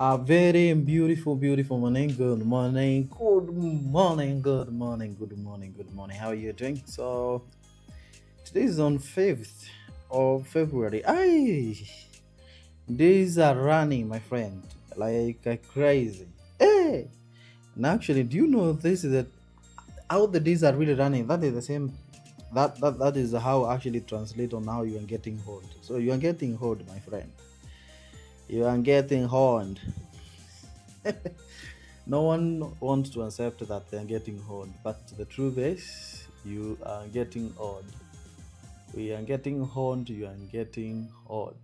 A very beautiful, beautiful morning. Good morning. Good morning. Good morning. Good morning. Good morning. How are you doing? So today is on 5th of February. Days are running, my friend, like crazy. Hey, and actually, do you know this is how the days are really running? That is the same. That is how actually translate on how you are getting hold. So you are getting hold, my friend. You are getting horned. No one wants to accept that they're getting horned, but the truth is, you are getting odd. We are getting horned, you are getting odd.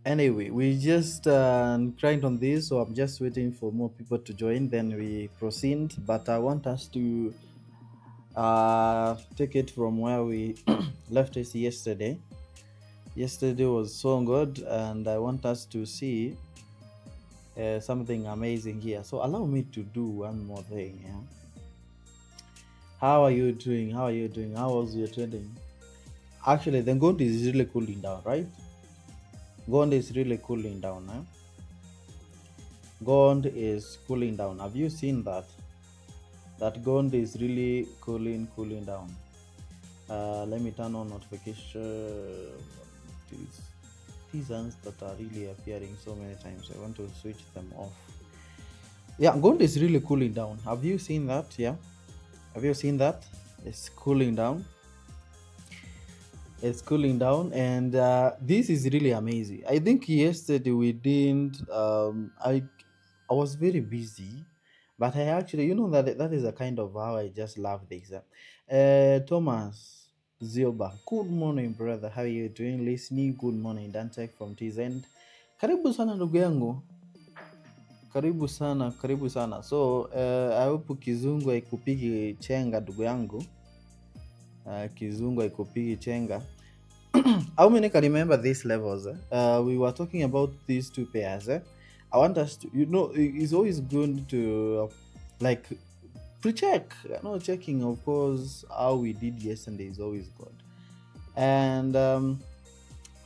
Anyway, we just grind on this, so I'm just waiting for more people to join, then we proceed. But I want us to take it from where we left it yesterday. Yesterday was so good, and I want us to see something amazing here. So allow me to do one more thing. Yeah. How are you doing? How are you doing? How was your trading? Actually, the gold is really cooling down, right? Gold is really cooling down. Gold is cooling down. Have you seen that? That gold is really cooling down. Let me turn on notification. These ones that are really appearing so many times. I want to switch them off. Yeah, gold is really cooling down. Have you seen that? Yeah. Have you seen that? It's cooling down. It's cooling down, and this is really amazing. I think yesterday we didn't. I was very busy, but I actually, that is a kind of how I just love this. Thomas Zioba, good morning, brother. How are you doing? Listening. Good morning, Dante from TZ. Karibu sana ndugu yangu. Karibu sana, karibu sana. So I hope kizungu haikupigi chenga ndugu yangu. Kizungu haikupigi chenga. How many can remember these levels? We were talking about these two pairs. I want us to, it's always good to like pre-check. Checking, of course, how we did yesterday is always good. And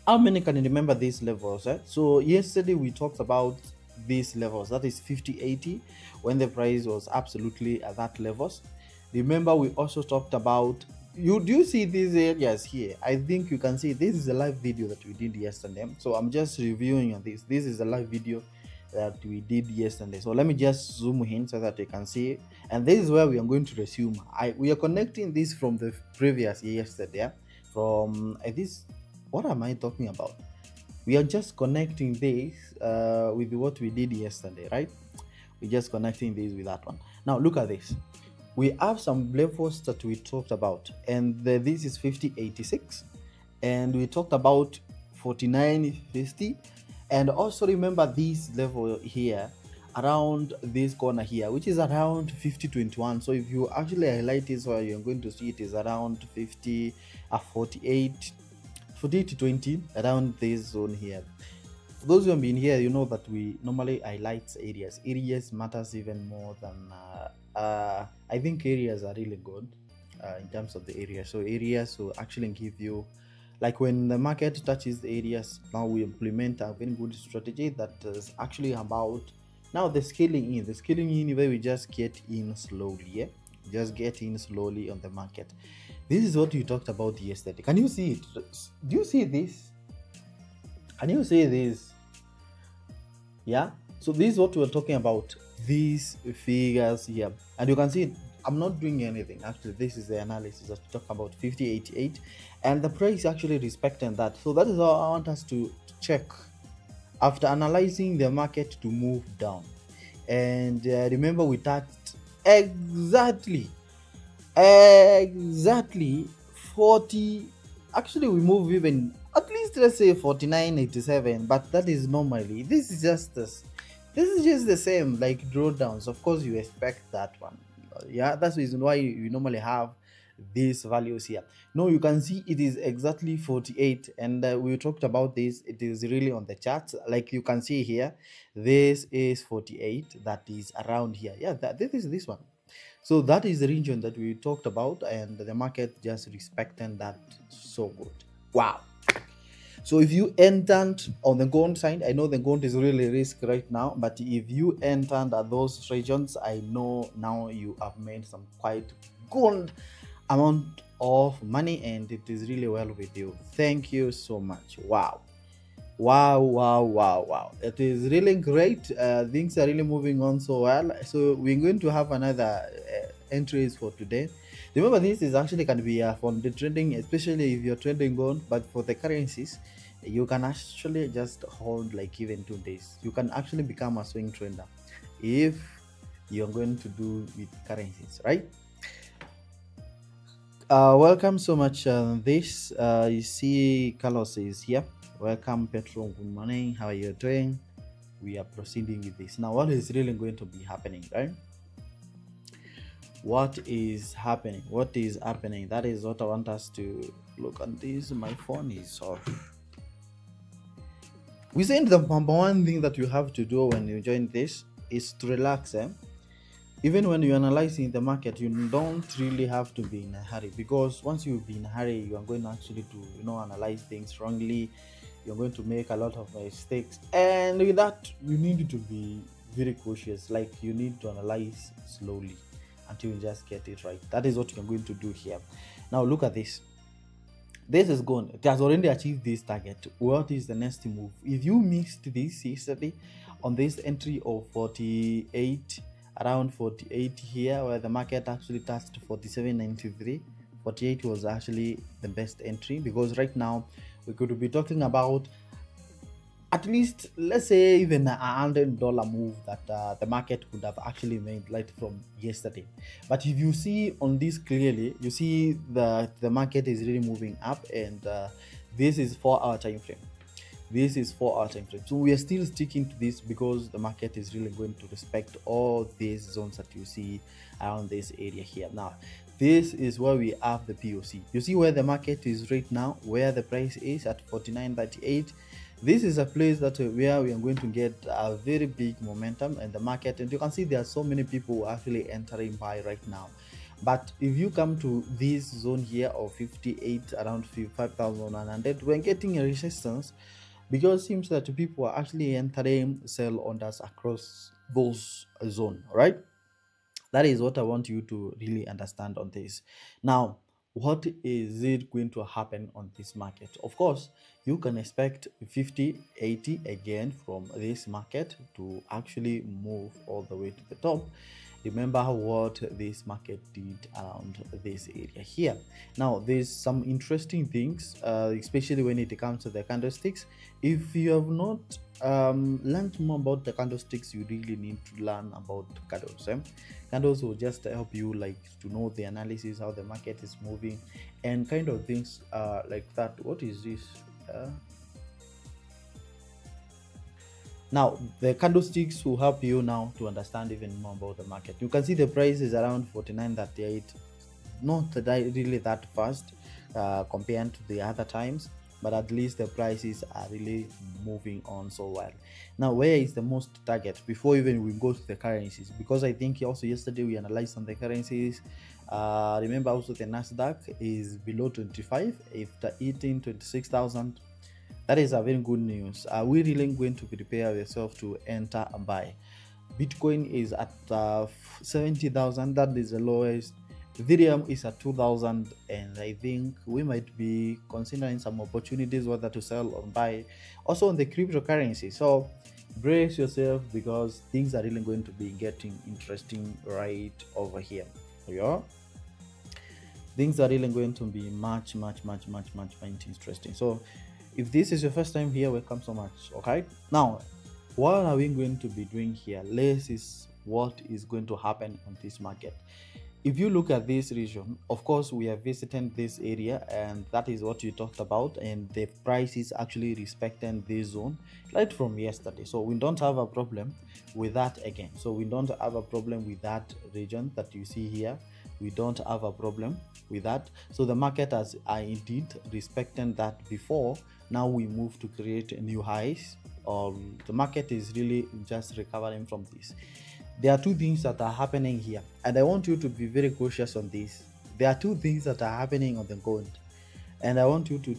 how many can remember these levels? So yesterday we talked about these levels. That is 50-80 when the price was absolutely at that levels. Remember, we also talked about you do you see these areas here? I think you can see this is a live video that we did yesterday. So I'm just reviewing on this. This is a live video that we did yesterday. So let me just zoom in so that you can see. And this is where we are going to resume. We are connecting this from the previous yesterday. From this, what am I talking about? We are just connecting this with what we did yesterday, right? We're just connecting this with that one. Now look at this. We have some levels that we talked about, and this is 50-86, and we talked about 49-50, and also remember this level here around this corner here, which is around 50-21. So if you actually highlight this, or you're going to see it is around 50 48 40-20, around this zone here. For those who have been here, you know that we normally highlight areas. Areas matters even more than I think areas are really good in terms of the area. So areas will actually give you, like when the market touches the areas, now we implement a very good strategy that is actually about now the scaling in. The scaling in where we just get in slowly, yeah? Just get in slowly on the market. This is what you talked about yesterday. Can you see it? Do you see this? Can you see this? Yeah. So this is what we're talking about. These figures here, and you can see I'm not doing anything. Actually, this is the analysis that we talk about 50-88, and the price actually respecting that. So that is how I want us to check after analyzing the market to move down. And remember, we touched exactly 40. Actually, we move even at least, let's say 49.87, but that is normally, this is just the same like drawdowns. Of course you expect that one. Yeah, that's the reason why you normally have these values here. No, you can see it is exactly 48, and we talked about this. It is really on the chart, like you can see here. This is 48, that is around here. Yeah, this is this one. So that is the region that we talked about, and the market just respecting that so good. Wow. So if you entered on the gold side, I know the gold is really risk right now, but if you entered at those regions, I know now you have made some quite good amount of money, and it is really well with you. Thank you so much. Wow. Wow, wow, wow, wow. It is really great. Things are really moving on so well. So we're going to have another entries for today. Remember, this is actually can be for the trading, especially if you're trading gold, but for the currencies, you can actually just hold like even 2 days. You can actually become a swing trader if you're going to do with currencies, right? Welcome so much. This you see, Carlos is here. Welcome, Petro. Good morning. How are you doing? We are proceeding with this now. What is really going to be happening, right? What is happening? What is happening? That is what I want us to look at. This my phone is off. We said the number one thing that you have to do when you join this is to relax. Even when you're analyzing the market, you don't really have to be in a hurry, because once you be in a hurry, you are going actually to analyze things wrongly. You're going to make a lot of mistakes, and with that you need to be very cautious. Like, you need to analyze slowly until you just get it right. That is what you're going to do here. Now look at this. This is gone. It has already achieved this target. What is the next move? If you missed this yesterday on this entry of 48, around 48 here, where the market actually touched 47.93, 48 was actually the best entry, because right now we could be talking about at least, let's say, even $100 move that the market could have actually made right from yesterday. But if you see on this clearly, you see the market is really moving up, and this is 4-hour time frame. This is 4-hour time frame. So we are still sticking to this, because the market is really going to respect all these zones that you see around this area here. Now this is where we have the POC. You see where the market is right now, where the price is at 49.38. This is a place that where we are going to get a very big momentum in the market, and you can see there are so many people actually entering buy right now. But if you come to this zone here of 58, around 5,100, we're getting a resistance, because it seems that people are actually entering sell orders across those zone, right? That is what I want you to really understand on this. Now, what is it going to happen on this market? Of course, you can expect 50, 80 again from this market to actually move all the way to the top. Remember what this market did around this area here. Now there's some interesting things, especially when it comes to the candlesticks. If you have not learned more about the candlesticks, you really need to learn about candles. Candles will just help you like to know the analysis, how the market is moving, and kind of things like that. What is this? Now the candlesticks will help you now to understand even more about the market. You can see the price is around 49.38, not really that fast compared to the other times, but at least the prices are really moving on so well. Now where is the most target before even we go to the currencies? Because I think also yesterday we analyzed on the currencies. Remember also the Nasdaq is below 25 after hitting 26,000. That is a very good news. Are we really going to prepare ourselves to enter and buy? Bitcoin is at 70,000. That is the lowest. Ethereum is at 2,000, and I think we might be considering some opportunities whether to sell or buy also on the cryptocurrency. So brace yourself, because things are really going to be getting interesting right over here. Yeah, things are really going to be much interesting. So if this is your first time here, welcome so much. Okay, now what are we going to be doing here? This is what is going to happen on this market. If you look at this region, of course we are visiting this area, and that is what you talked about, and the price is actually respecting this zone right from yesterday. So we don't have a problem with that again. So we don't have a problem with that region that you see here. We don't have a problem with that. So the market has indeed respecting that before. Now we move to create new highs. The market is really just recovering from this. There are two things that are happening here, and I want you to be very cautious on this. There are two things that are happening on the gold, and I want you to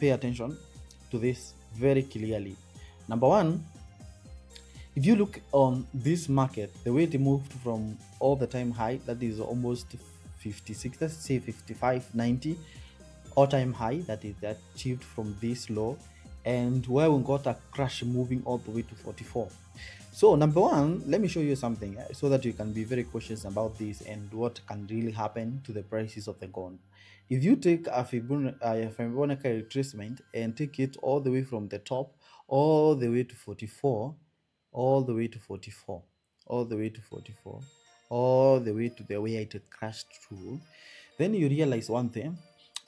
pay attention. to this very clearly. Number one, if you look on this market, the way it moved from all the time high, that is almost 56, let's say 55.90, all time high that is achieved from this low, and where we got a crash moving all the way to 44. So number one, let me show you something so that you can be very cautious about this and what can really happen to the prices of the gold. If you take a Fibonacci retracement and take it all the way from the top all the way to 44, all the way to 44, all the way to 44, all the way to the way it crashed through, then you realize one thing.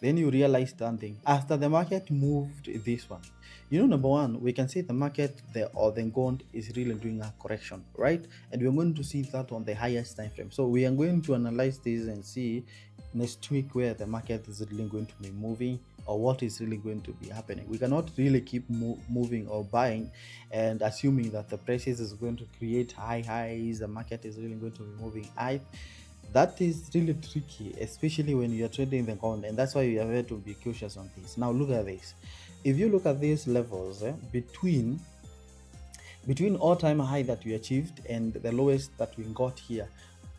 Then you realize one thing. After the market moved this one, number one, we can say the market the gold is really doing a correction, right? And we're going to see that on the highest time frame. So we are going to analyze this and see next week where the market is really going to be moving, or what is really going to be happening. We cannot really keep moving or buying and assuming that the prices is going to create high highs, the market is really going to be moving high. That is really tricky, especially when you're trading the gold, and that's why you have to be cautious on this. Now look at this. If you look at these levels, between all-time high that we achieved and the lowest that we got here,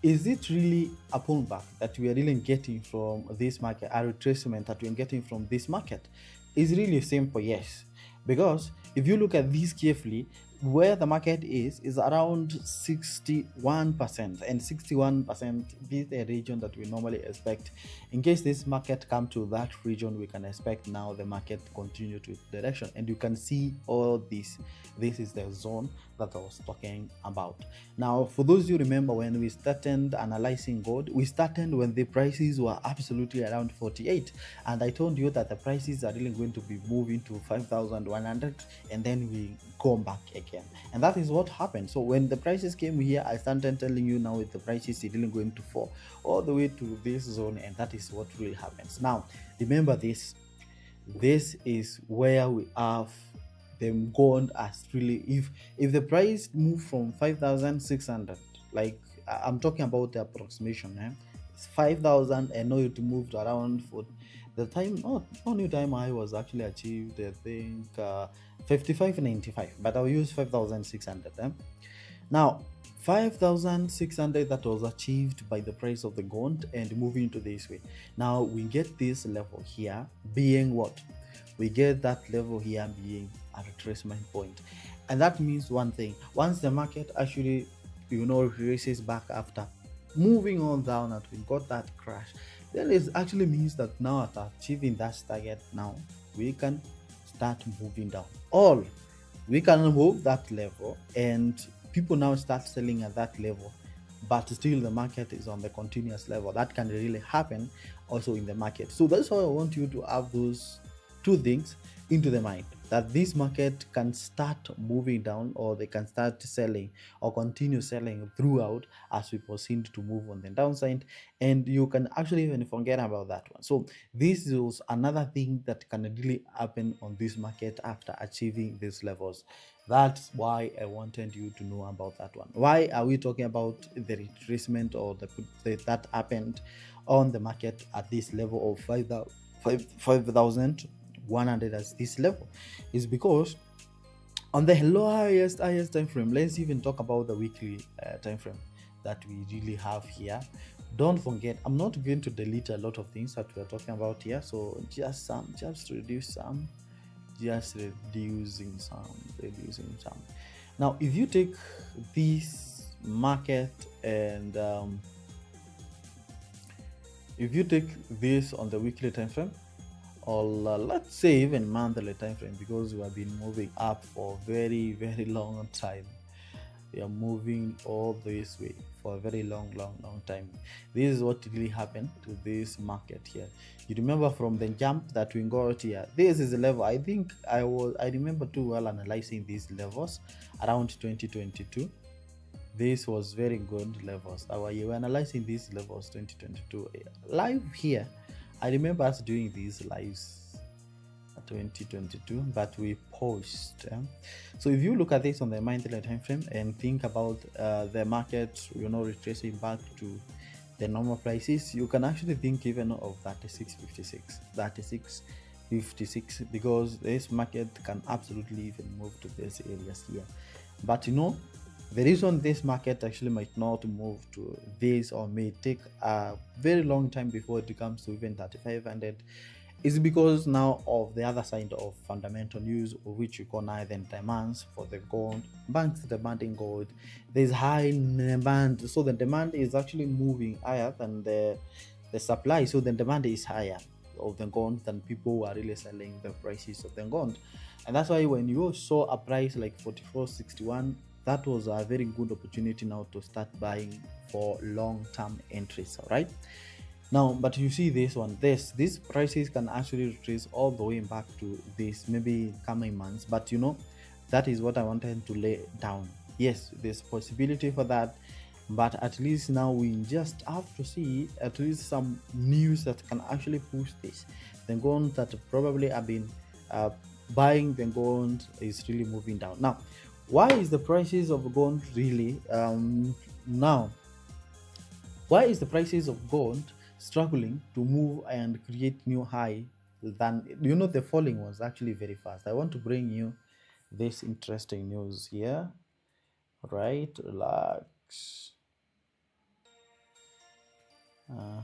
is it really a pullback that we are really getting from this market, a retracement that we are getting from this market? Is really simple, yes. Because if you look at this carefully, where the market is around 61%, and 61% is the region that we normally expect. In case this market come to that region, we can expect now the market to continue to its direction, and you can see all this is the zone that I was talking about. Now for those you remember, when we started analyzing gold, we started when the prices were absolutely around 48, and I told you that the prices are really going to be moving to 5,100, and then we go back again, and that is what happened. So when the prices came here, I started telling you now the prices is really going to fall all the way to this zone, and that is what really happens. Now remember this is where we have them gold as really, if the price move from 5,600, like I'm talking about the approximation, it's 5,000, and now it moved around for the time, no new time high was actually achieved, I think 55.95, but I'll use 5,600. Now 5,600 that was achieved by the price of the gold, and moving to this way. Now we get this level here being what? We get that level here being a retracement point, and that means one thing: once the market actually retraces back after moving on down and we got that crash, then it actually means that now after achieving that target, now we can start moving down, or we can move that level and people now start selling at that level, but still the market is on the continuous level. That can really happen also in the market. So that's why I want you to have those two things into the mind, that this market can start moving down, or they can start selling or continue selling throughout as we proceed to move on the downside, and you can actually even forget about that one. So this is another thing that can really happen on this market after achieving these levels. That's why I wanted you to know about that one. Why are we talking about the retracement, or that happened on the market at this level of 5,100 as this level? Is because on the highest time frame, let's even talk about the weekly time frame that we really have here. Don't forget, I'm not going to delete a lot of things that we're talking about here, so just reducing some. Now if you take this market and if you take this on the weekly time frame, or let's say even monthly time frame, because we have been moving up for a very long time. We are moving all this way for a very long time. This is what really happened to this market here. You remember from the jump that we got here, this is the level. I think I remember too well analyzing these levels around 2022. This was very good levels. You were analyzing these levels 2022 live here. I remember us doing these lives 2022, but we paused. So if you look at this on the monthly time frame and think about the market retracing back to the normal prices, you can actually think even of 36.56 56, because this market can absolutely even move to these areas here. But the reason this market actually might not move to this, or may take a very long time before it comes to even 3500, is because now of the other side of fundamental news, of which you call now the demands for the gold. Banks demanding gold, there's high demand, so the demand is actually moving higher than the supply, so the demand is higher of the gold than people who are really selling the prices of the gold. And that's why when you saw a price like 44.61, that was a very good opportunity now to start buying for long-term entries. All right, now, but you see this one, these prices can actually retrace all the way back to this maybe coming months. But that is what I wanted to lay down. Yes, there's possibility for that, but at least now we just have to see at least some news that can actually push this. The gold that probably have been uh, buying the gold is really moving down. Now, why is the prices of gold really now why is the prices of gold struggling to move and create new high? Than the falling was actually very fast. I want to bring you this interesting news here. Right, relax. uh,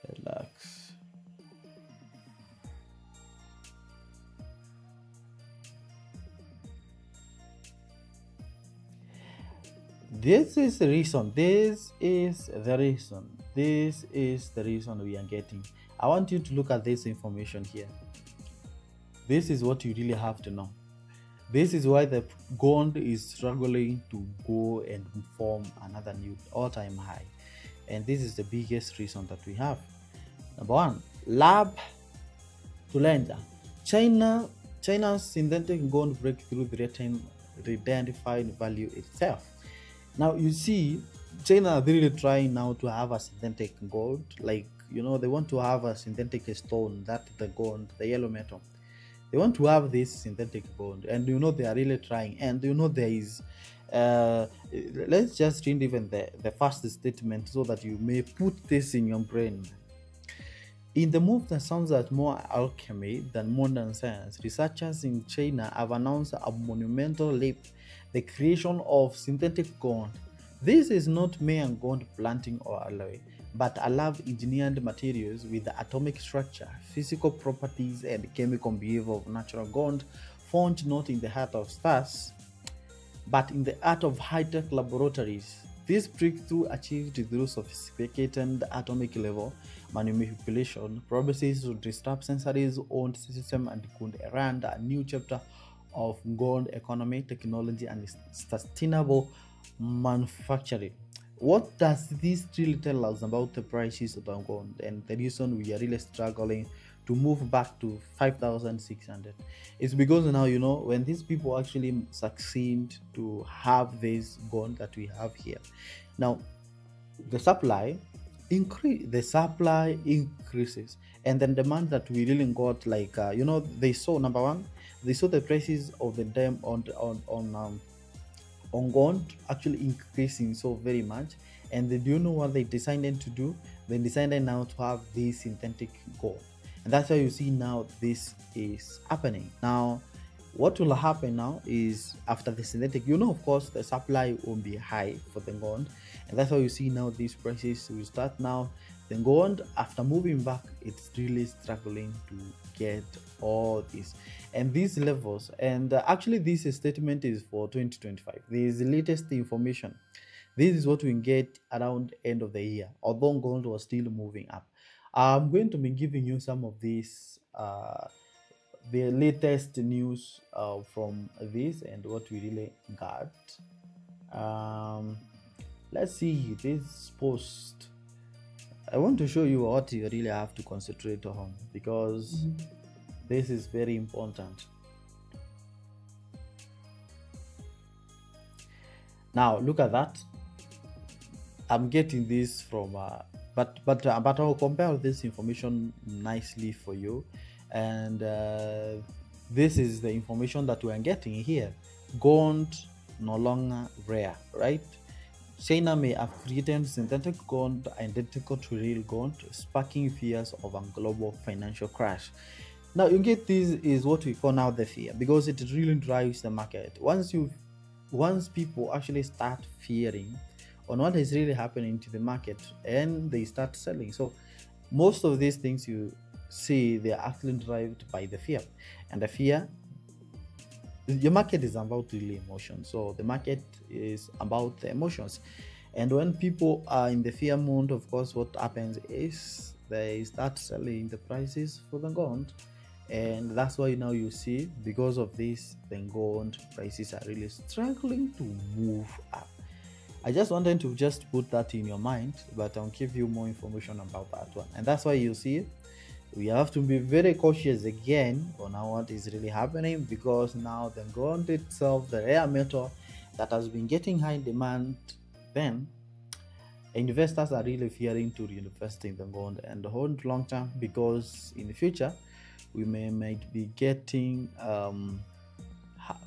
Relax. This is the reason. This is the reason we are getting. I want you to look at this information here. This is what you really have to know. This is why the gold is struggling to go and form another new all-time high. And this is the biggest reason that we have. Number one, lab to lender. China's synthetic gold breakthrough threatened reidentified value itself. Now you see, China are really trying now to have a synthetic gold, like they want to have a synthetic stone, that the gold, the yellow metal. They want to have this synthetic gold, and they are really trying. And there is, uh, let's just read even the first statement so that you may put this in your brain. In the move that sounds like more alchemy than modern science, researchers in China have announced a monumental leap: the creation of synthetic gold. This is not mere gold planting or alloy, but a lab engineered materials with the atomic structure, physical properties, and chemical behavior of natural gold, found not in the heart of stars, but in the art of high-tech laboratories. This breakthrough achieved through sophisticated atomic level manipulation processes to disrupt sensory's own system and could run a new chapter of gold economy, technology, and sustainable manufacturing. What does this really tell us about the prices of the gold and the reason we are really struggling to move back to 5,600? It's because now when these people actually succeed to have this gold that we have here. Now the supply increases, and then demand that we really got, like they saw, number one, they saw the prices of the dam on gold actually increasing so very much. And do you know what they decided to do? They decided now to have this synthetic gold, and that's why you see now this is happening. Now what will happen now is, after the synthetic, of course the supply will be high for the gold, and that's why you see now these prices will start now. The gold, after moving back, it's really struggling to get all this and these levels. And actually this statement is for 2025. This is the latest information. This is what we get around end of the year, although gold was still moving up. I'm going to be giving you some of these the latest news from this and what we really got. um, let's see this post. I want to show you what you really have to concentrate on, because this is very important. Now look at that. I'm getting this from but I'll compare this information nicely for you. And this is the information that we are getting here. Gold no longer rare, right? China may have created synthetic gold identical to real gold, sparking fears of a global financial crash. Now, you get this is what we call now the fear because it really drives the market. Once people actually start fearing on what is really happening to the market and they start selling. So most of these things you see they are actually driven by the fear, and the fear, your market is about really emotion, so the market is about the emotions. And when people are in the fear mode, of course what happens is they start selling the prices for the gold. And that's why now you see, because of this, the gold prices are really struggling to move up. I just wanted to just put that in your mind, but I'll give you more information about that one. And that's why you see we have to be very cautious again on what is really happening, because now the gold itself, the rare metal that has been getting high demand, then investors are really fearing to reinvest in the gold and hold long term, because in the future we might be getting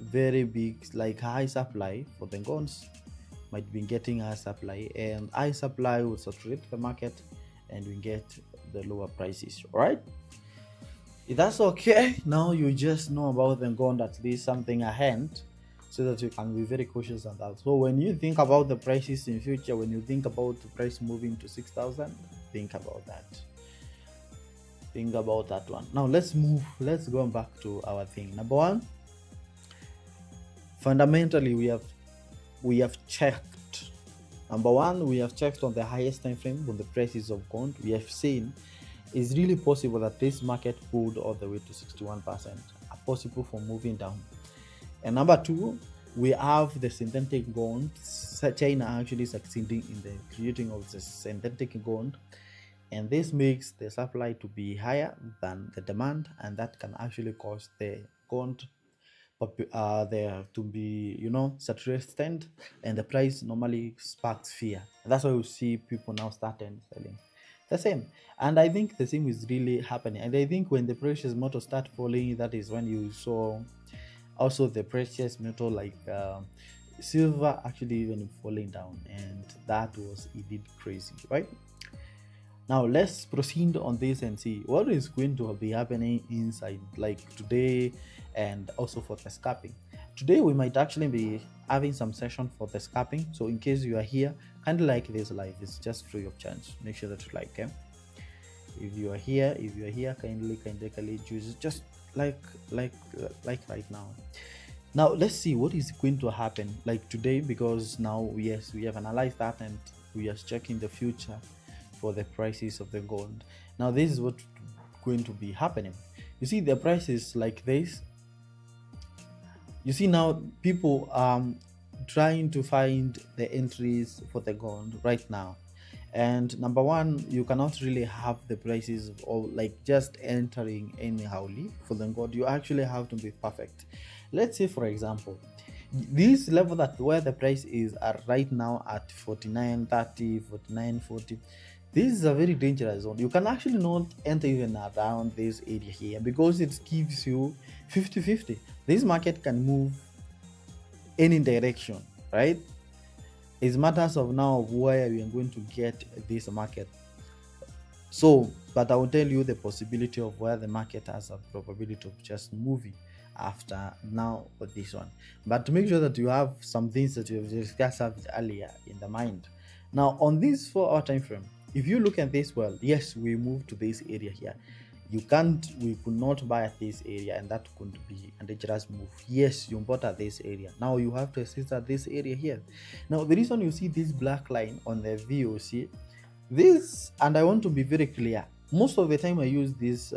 very big, like high supply for the golds, might be getting high supply, and high supply will saturate the market and we get the lower prices. All right, if that's okay, now you just know about the gold, at least something ahead, so that you can be very cautious on that. So when you think about the prices in future, when you think about the price moving to 6,000, think about that. Think about that one. Now let's go back to our thing. Number one, fundamentally we have checked. Number one, we have checked on the highest time frame on the prices of gold. We have seen it's really possible that this market pulled all the way to 61% are possible for moving down. And number two, we have the synthetic gold. China actually succeeding in the creating of the synthetic gold, and this makes the supply to be higher than the demand, and that can actually cause the gold there to be, saturated, and the price normally sparks fear. And that's why we see people now starting selling the same. And I think the same is really happening. And I think when the precious metal start falling, that is when you saw also the precious metal like silver actually even falling down, and that was indeed crazy, right? Now let's proceed on this and see what is going to be happening inside, like today, and also for the scalping. Today we might actually be having some session for the scalping. So in case you are here, kind of like this live, it's just free of charge. Make sure that you like it. If you are here, kindly choose just like like right now. Now let's see what is going to happen like today, because now yes, we have analyzed that and we are checking the future for the prices of the gold. Now this is what going to be happening. You see the prices like this. You see now people trying to find the entries for the gold right now. And number one, you cannot really have the prices or like just entering anyhowly for the gold. You actually have to be perfect. Let's say for example, this level that where the price is at right now at 49.30, 49.40, this is a very dangerous zone. You can actually not enter even around this area here, because it gives you 50-50. This market can move any direction, right? It's matters of now of where we are going to get this market. So but I will tell you the possibility of where the market has a probability of just moving after now for this one. But to make sure that you have some things that you have discussed earlier in the mind. Now on this 4 hour time frame, if you look at this, well, yes, we move to this area here. We could not buy at this area, and that could be a dangerous move. Yes, you bought at this area, now you have to assist at this area here. Now the reason you see this black line on the VOC, this, and I want to be very clear, most of the time I use this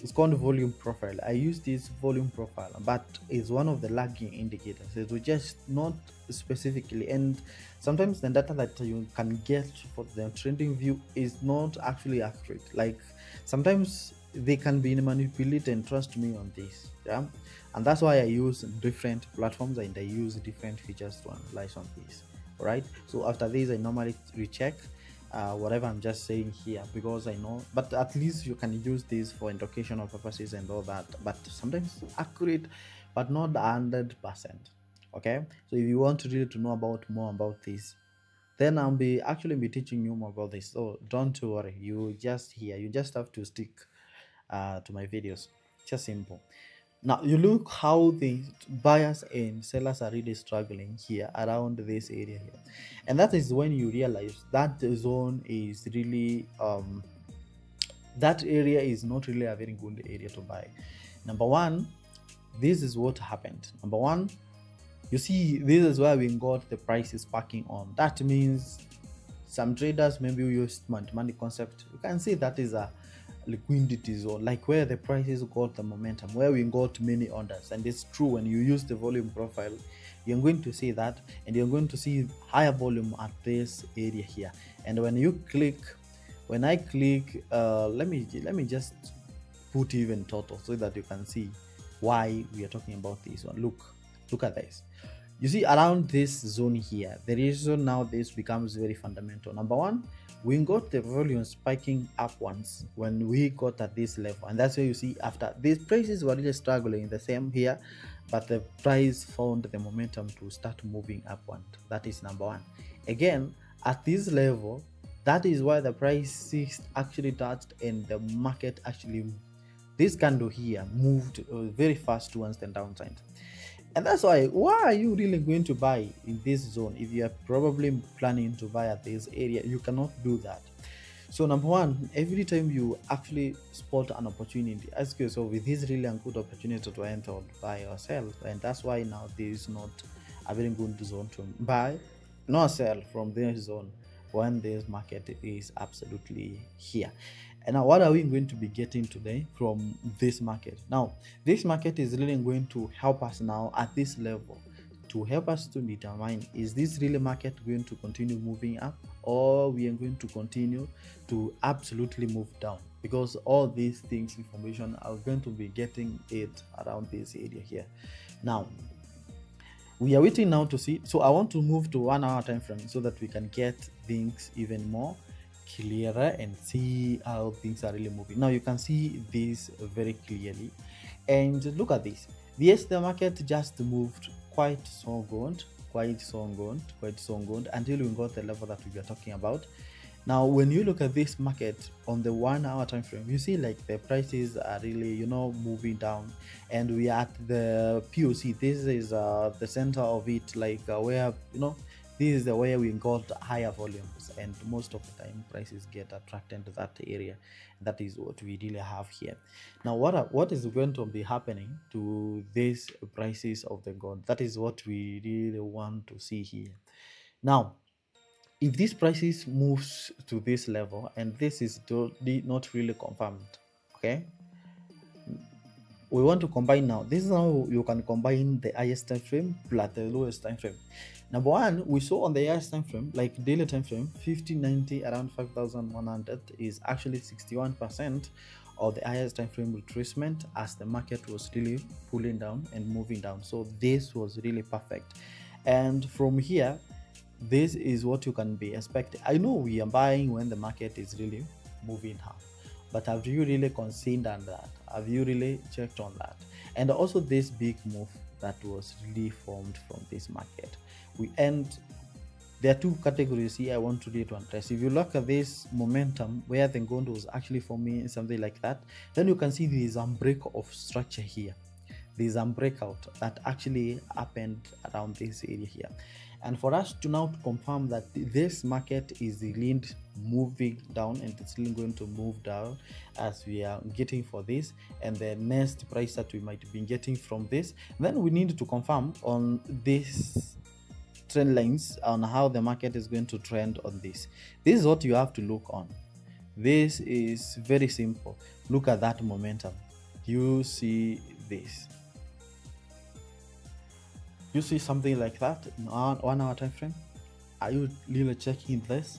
it's called volume profile. I use this volume profile, but it's one of the lagging indicators. It will just not specifically, and sometimes the data that you can get for the trending view is not actually accurate. Like sometimes they can be manipulated, and trust me on this. Yeah, and that's why I use different platforms and I use different features to analyze on this. All right. So after this, I normally recheck whatever I'm just saying here, because I know, but at least you can use this for educational purposes and all that. But sometimes accurate, but not 100%. Okay, so if you want to really to know about more about this, then I'll be actually be teaching you more about this. So don't worry, you just here, you just have to stick to my videos. Just simple. Now you look how the buyers and sellers are really struggling here around this area here, and that is when you realize that the zone is really that area is not really a very good area to buy. Number one, this is what happened. Number one, you see, this is where we got the prices packing on. That means some traders maybe use money concept. You can see that is a liquidity zone, like where the prices got the momentum, where we got many orders. And it's true, when you use the volume profile, you're going to see that, and you're going to see higher volume at this area here. And when you click, when I click, let me just put even total so that you can see why we are talking about this one. Look at this. You see, around this zone here, the reason now this becomes very fundamental. Number one, we got the volume spiking up once when we got at this level, and that's where you see after these prices were really struggling the same here, but the price found the momentum to start moving upward. That is number one. Again, at this level, that is why the price actually touched, and the market actually, this candle here moved very fast towards the downside. And that's why are you really going to buy in this zone? If you are probably planning to buy at this area, you cannot do that. So number one, every time you actually spot an opportunity, ask yourself, is this really a good opportunity to enter or buy or sell? And that's why now there is not a very good zone to buy nor sell from this zone when this market is absolutely here. And now, what are we going to be getting today from this market? Now, this market is really going to help us now at this level to help us to determine, is this really market going to continue moving up, or we are going to continue to absolutely move down? Because all these things, information, are going to be getting it around this area here. Now, we are waiting now to see. So I want to move to 1 hour time frame so that we can get things even more clearer and see how things are really moving. Now you can see this very clearly, and look at this. Yes, the market just moved quite so good, until we got the level that we were talking about. Now when you look at this market on the 1 hour time frame, you see like the prices are really, moving down, and we are at the POC. This is the center of it, like where, this is the where we got higher volumes, and most of the time prices get attracted to that area. That is what we really have here. Now what is going to be happening to these prices of the gold? That is what we really want to see here. Now, if these prices moves to this level, and this is not really confirmed, okay, we want to combine now. This is how you can combine the highest time frame plus the lowest time frame. Number one, we saw on the highest time frame, like daily time frame, 5090 around 5100 is actually 61% of the highest time frame retracement, as the market was really pulling down and moving down. So this was really perfect, and from here, this is what you can be expecting. I know we are buying when the market is really moving up, but have you really considered that? Have you really checked on that? And also this big move that was really formed from this market. There are two categories here I want to really to address. If you look at this momentum where the gold was actually forming something like that, then you can see there is a break of structure here. There is a breakout that actually happened around this area here. And for us to now confirm that this market is really moving down, and it's really going to move down as we are getting for this, and the next price that we might be getting from this, then we need to confirm on this trend lines on how the market is going to trend on this. This is what you have to look on. This is very simple. Look at that momentum. You see this. You see something like that in 1 hour time frame? Are you really checking this?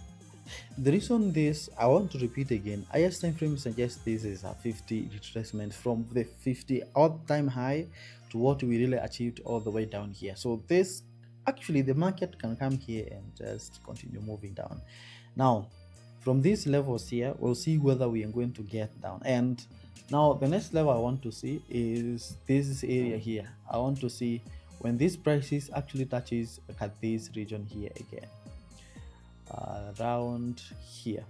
The reason this, I want to repeat again, highest time frame suggests this is a 50 retracement from the 50 all-time high to what we really achieved all the way down here. So this, actually the market can come here and just continue moving down. Now from these levels here, we'll see whether we are going to get down. And now the next level I want to see is this area here. I want to see when these prices actually touches at this region here again, around here,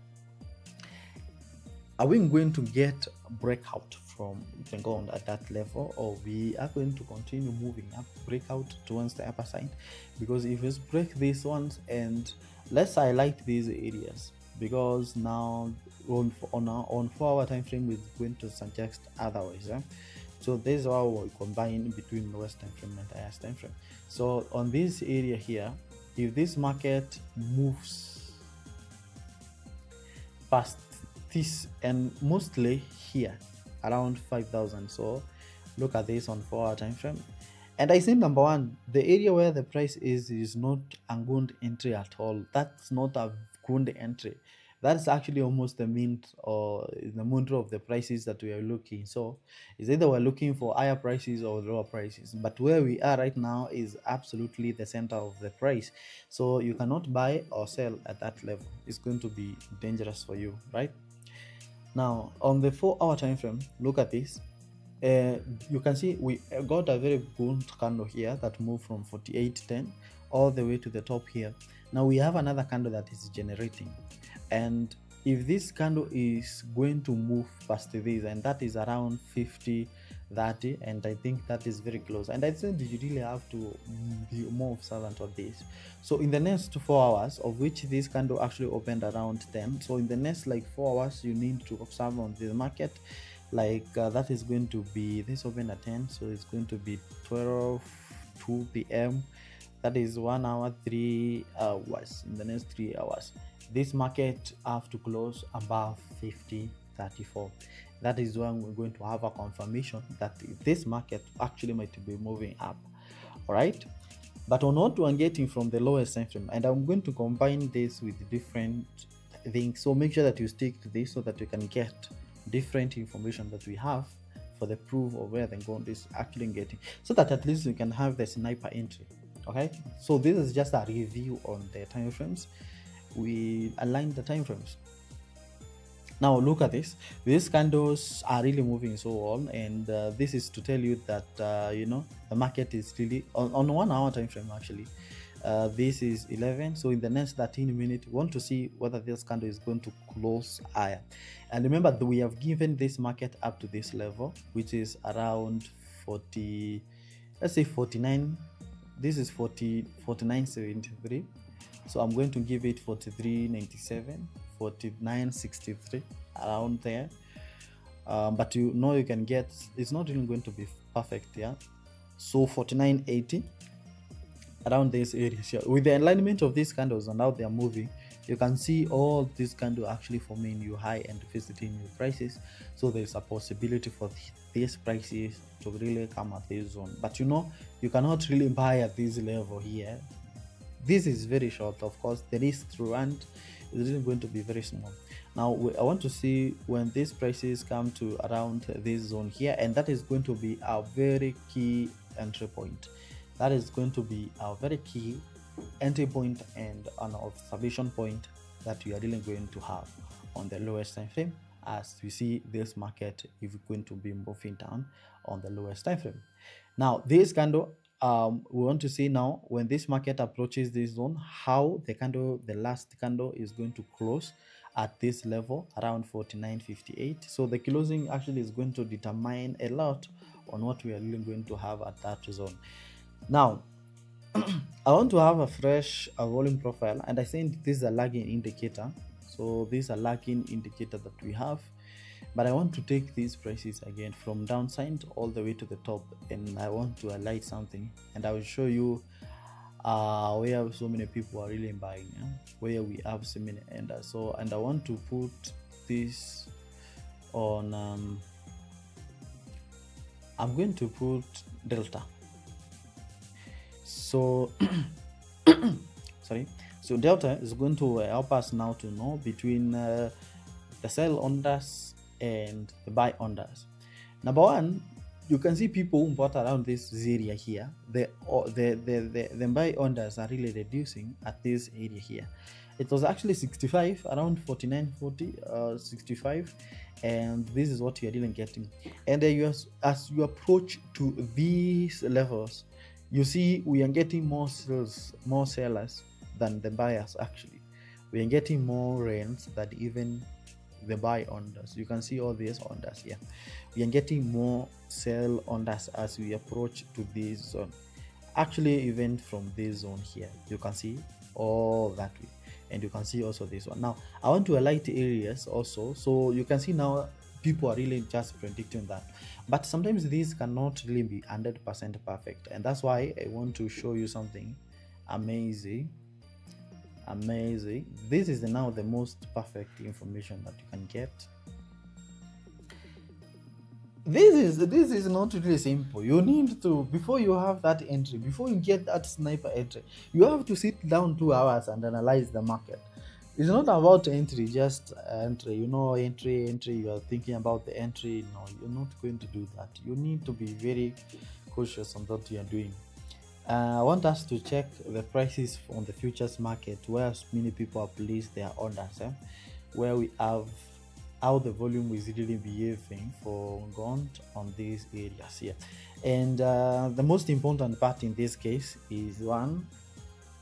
are we going to get breakout from the ground at that level, or we are going to continue moving up, breakout towards the upper side? Because if we break these ones, and let's highlight these areas, because now on 4-hour time frame is going to suggest otherwise. So this is how we combine between lowest time frame and highest time frame. So on this area here, if this market moves past this, and mostly here around 5,000, so look at this on 4-hour time frame, and I think number one, the area where the price is not a good entry at all. That's not a good entry. That's actually almost the mint or the mantra of the prices that we are looking. So it's either we're looking for higher prices or lower prices, but where we are right now is absolutely the center of the price. So you cannot buy or sell at that level. It's going to be dangerous for you, right? Now on the 4-hour time frame, look at this. You can see we got a very good candle here that moved from 48.10 all the way to the top here. Now we have another candle that is generating, and if this candle is going to move past this, and that is around 50.30, and I think that is very close, and I think you really have to be more observant of this. So in the next 4 hours, of which this candle actually opened around 10, so in the next like 4 hours you need to observe on the market, like that is going to be, this open at 10, so it's going to be 2 p.m. That is 1 hour 3 hours. In the next 3 hours this market have to close above 50.34. That is when we're going to have a confirmation that this market actually might be moving up. All right, but on what I'm getting from the lowest time frame, and I'm going to combine this with different things, so make sure that you stick to this so that you can get different information that we have for the proof of where the gold is actually getting, so that at least you can have the sniper entry. Okay, so this is just a review on the time frames. We align the time frames. Now look at this. These candles are really moving so on, and this is to tell you that the market is really on 1 hour time frame. Actually, this is 11, so in the next 13 minutes we want to see whether this candle is going to close higher. And remember that we have given this market up to this level, which is around 40, let's say 49. This is 49.73, so I'm going to give it 43.97, 49.63, around there. But you know, you can get, it's not really going to be perfect, yeah. So 49.80, around this area here, with the alignment of these candles and how they are moving, you can see all these candles actually forming new high and visiting new prices. So there's a possibility for these prices to really come at this zone, but you cannot really buy at this level here. This is very short. Of course, the risk to run is really going to be very small. Now I want to see when these prices come to around this zone here, and that is going to be a very key entry point. That is going to be a very key entry point and an observation point that we are really going to have on the lowest time frame, as we see this market is going to be moving down on the lowest time frame. Now this candle, we want to see now when this market approaches this zone, how the last candle is going to close at this level around 49.58. so the closing actually is going to determine a lot on what we are really going to have at that zone. Now I want to have a fresh volume profile, and I think this is a lagging indicator. So this is a lagging indicator that we have, but I want to take these prices again from downside all the way to the top, and I want to highlight something, and I will show you where so many people are really buying, where we have so many enders. So, and I want to put this on I'm going to put delta. So sorry, so delta is going to help us now to know between the sell orders and the buy orders. Number one, you can see people who bought around this area here. The buy orders are really reducing at this area here. It was actually 65, around 49.40, 65, and this is what you're really getting. And as you approach to these levels, you see we are getting more sales, more sellers than the buyers. Actually, we are getting more rents than even the buy orders. You can see all these orders here. We are getting more sell orders as we approach to this zone. Actually, even from this zone here, you can see all that way, and you can see also this one. Now I want to highlight areas also, so you can see now people are really just predicting that, but sometimes these cannot really be 100% perfect, and that's why I want to show you something amazing. This is now the most perfect information that you can get. This is not really simple. You need to, before you have that entry, before you get that sniper entry, you have to sit down 2 hours and analyze the market. It's not about entry, just entry. Entry. You are thinking about the entry. No, you're not going to do that. You need to be very cautious on what you are doing. I want us to check the prices on the futures market, where many people have placed their orders, where we have how the volume is really behaving for gold on these areas here. And the most important part in this case is one.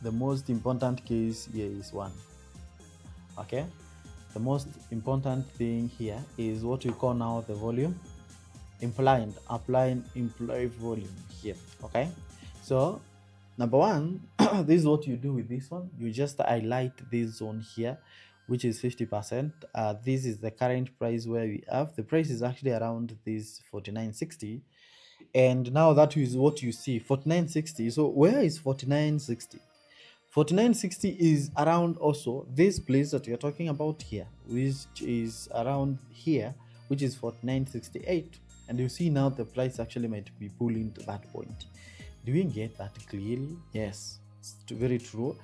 The most important case here is one. Okay, the most important thing here is what we call now the volume, implied volume here. Okay, so number one, this is what you do with this one. You just highlight this zone here, which is 50%. This is the current price where we have. The price is actually around this 49.60. And now that is what you see, 49.60. So where is 49.60? 49.60 is around also this place that you're talking about here, which is around here, which is 49.68. And you see now the price actually might be pulling to that point. Do you get that clearly? Yes, it's very true.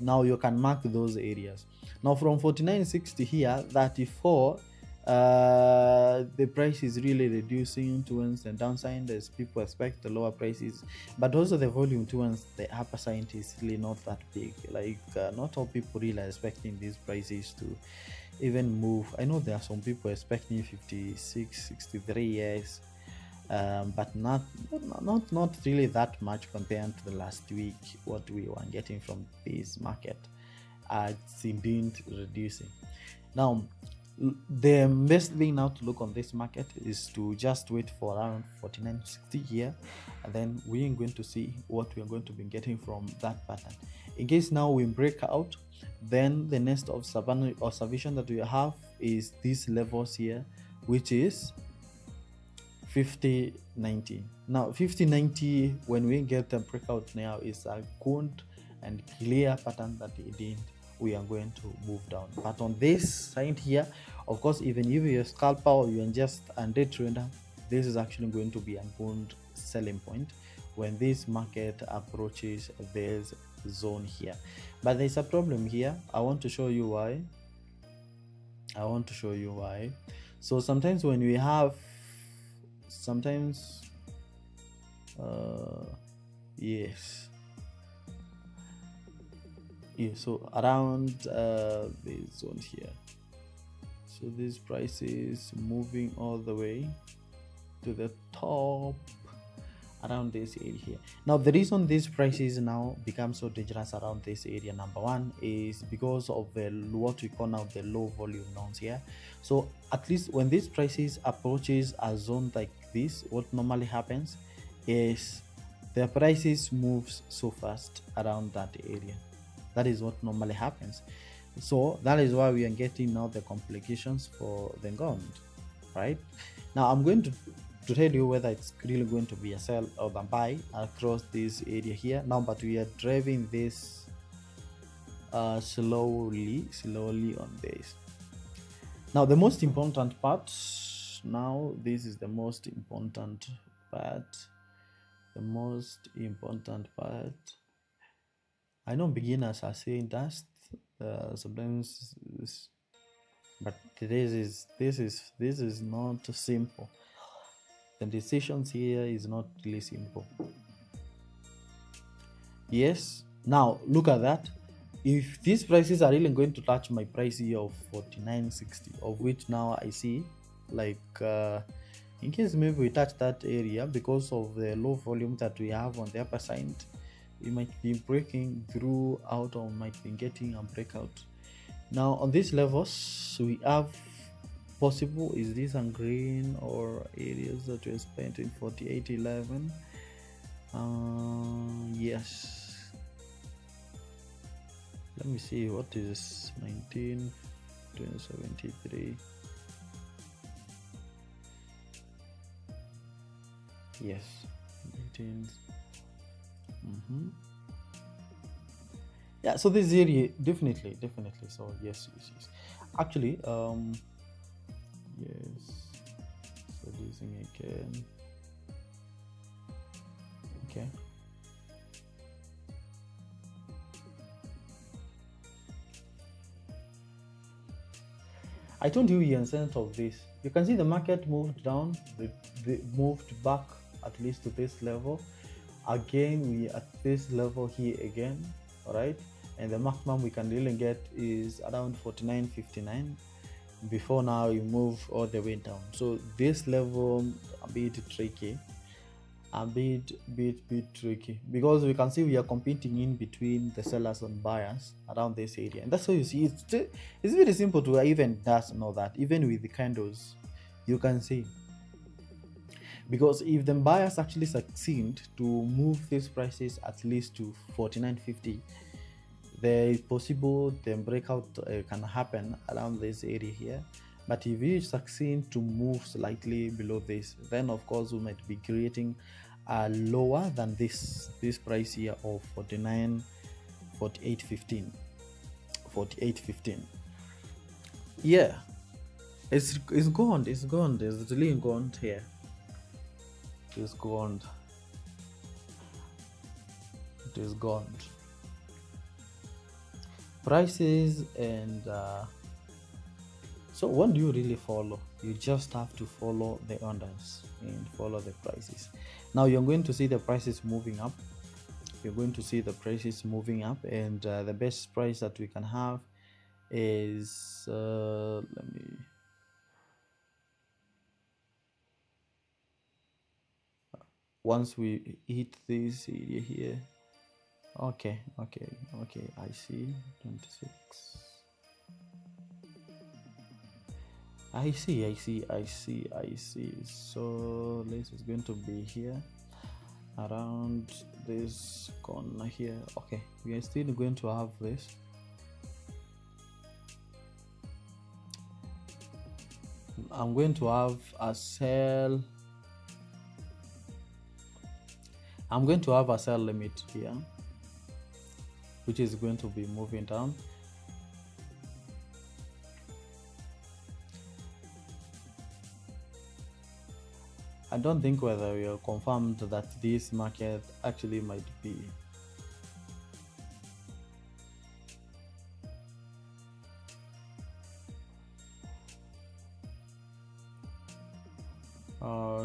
Now you can mark those areas. Now from 49.60 here, 34, the price is really reducing towards the downside as people expect the lower prices, but also the volume towards the upper side is really not that big. Like not all people really are expecting these prices to even move. I know there are some people expecting 56, 63 years, but not really that much compared to the last week what we were getting from this market. It's indeed reducing. Now the best thing now to look on this market is to just wait for around 49.60 here, and then we are going to see what we are going to be getting from that pattern. In case now we break out, then the next observation that we have is these levels here, which is 50.90. Now 50.90, when we get a breakout now, is a good and clear pattern that we are going to move down. But on this side here, of course, even if you're a scalper or you're just a day trader, this is actually going to be a good selling point when this market approaches this zone here. But there's a problem here. I want to show you why. So sometimes when we have yes, so around this zone here, so this price is moving all the way to the top around this area here. Now the reason these prices now become so dangerous around this area, number one, is because of the what we call now the low volume zones here. So at least when these prices approaches a zone like this, what normally happens is the prices moves so fast around that area. That is what normally happens. So that is why we are getting now the complications for the gold, right? Now I'm going to tell you whether it's really going to be a sell or a buy across this area here now, but we are driving this slowly on this. Now the most important part, this is the most important part. I know beginners are saying that sometimes, but this is not simple. The decisions here is not really simple. Yes, now look at that. If these prices are really going to touch my price here of 49.60, of which now I see like In case maybe we touch that area, because of the low volume that we have on the upper side, we might be breaking through out or might be getting a breakout. Now on these levels we have possible, is this a green or areas that we spent in 48.11? Yes, let me see what is 19.73. Yes, 19. Yeah, so this area definitely. So yes. Actually, yes. So using again. Okay. I told you in sense of this. You can see the market moved down, they moved back at least to this level. Again, we at this level here again, all right? And the maximum we can really get is around 49.59. Before now, we move all the way down. So this level a bit tricky, a bit tricky, because we can see we are competing in between the sellers and buyers around this area, and that's why you see it's very simple to even just know that even with the candles you can see, because if the buyers actually succeed to move these prices at least to 49.50, there is possible the breakout can happen around this area here. But if you succeed to move slightly below this, then of course we might be creating a lower than this price here of 48.15. Yeah, it's gone, it's really gone here. It's gone. It is gone. Prices and so what do you really follow? You just have to follow the orders and follow the prices. Now you're going to see the prices moving up. You're going to see the prices moving up, and the best price that we can have is let me. Once we hit this area here, okay, I see 26. I see. So this is going to be here around this corner here. Okay, we are still going to have this. I'm going to have a sell. I'm going to have a sell limit here, which is going to be moving down. I don't think whether we are confirmed that this market actually might be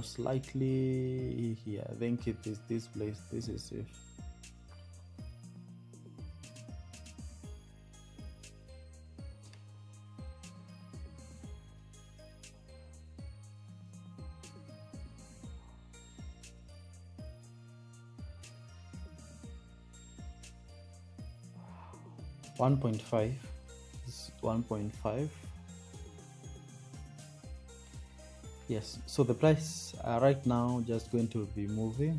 slightly here. I think it is this place. This is safe. One 1.5 is 1.5. Yes, so the price right now just going to be moving.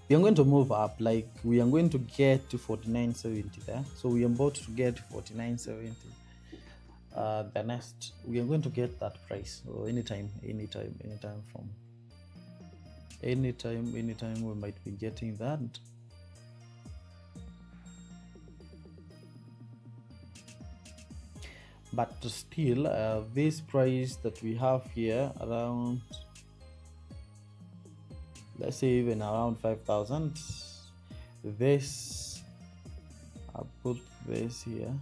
We are going to move up, like we are going to get to 49.70 there. So we are about to get 49.70. The next we are going to get that price. So anytime from anytime we might be getting that. But still this price that we have here around, let's say even around 5,000, this I'll put this here.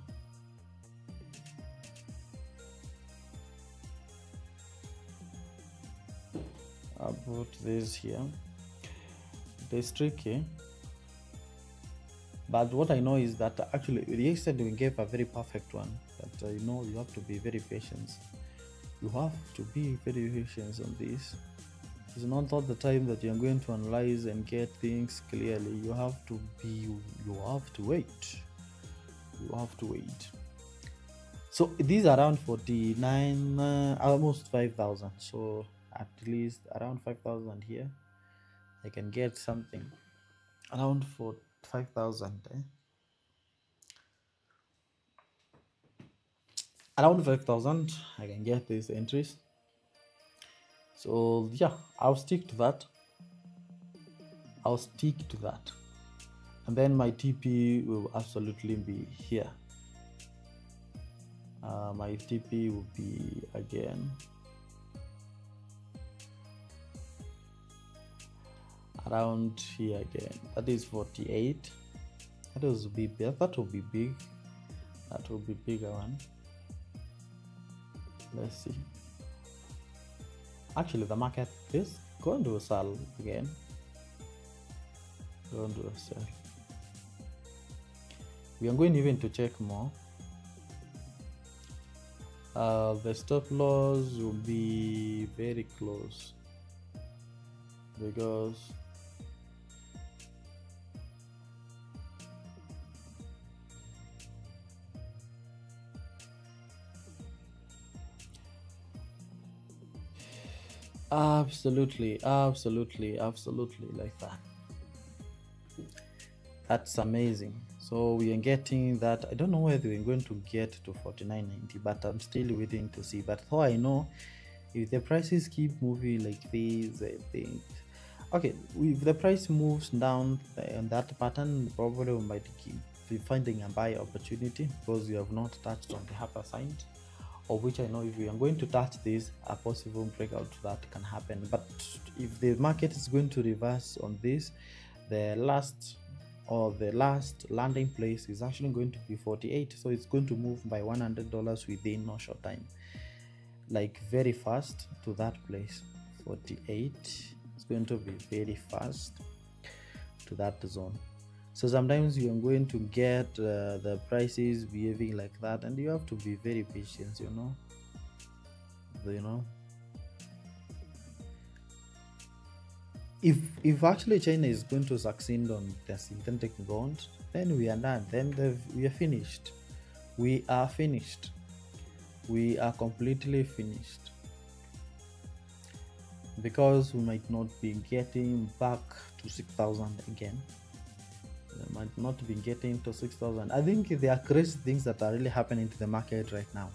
I'll put this here. This tricky, but what I know is that actually yesterday we gave a very perfect one, but you know you have to be very patient. You have to be very patient on this. It's not all the time that you're going to analyze and get things clearly. You have to wait. You have to wait. So these are around 49, almost 5,000. So at least around 5,000 here. I can get something around for 5,000. Around 5,000, I can get these entries. So yeah, I'll stick to that. And then my TP will absolutely be here. My TP will be again around here again. That is 48. That will be big. That will be bigger one. Let's see. Actually, the market is going to sell again. Going to sell. We are going even to check more. The stop loss will be very close because absolutely like that. That's amazing. So we are getting that. I don't know whether we're going to get to 49.90, but I'm still waiting to see. But how I know, if the prices keep moving like this, I think okay, if the price moves down in that pattern, probably we might be finding a buy opportunity because we have not touched on the upper side, of which I know if we are going to touch this, a possible breakout that can happen. But if the market is going to reverse on this, the last landing place is actually going to be 48. So it's going to move by $100 within no short time, like very fast to that place. 48, it's going to be very fast to that zone. So sometimes you are going to get the prices behaving like that, and you have to be very patient, you know. If actually China is going to succeed on the synthetic gold, then we are done. Then we are finished. We are finished. We are completely finished. Because we might not be getting back to 6,000 again. We might not be getting to 6,000. I think there are crazy things that are really happening to the market right now.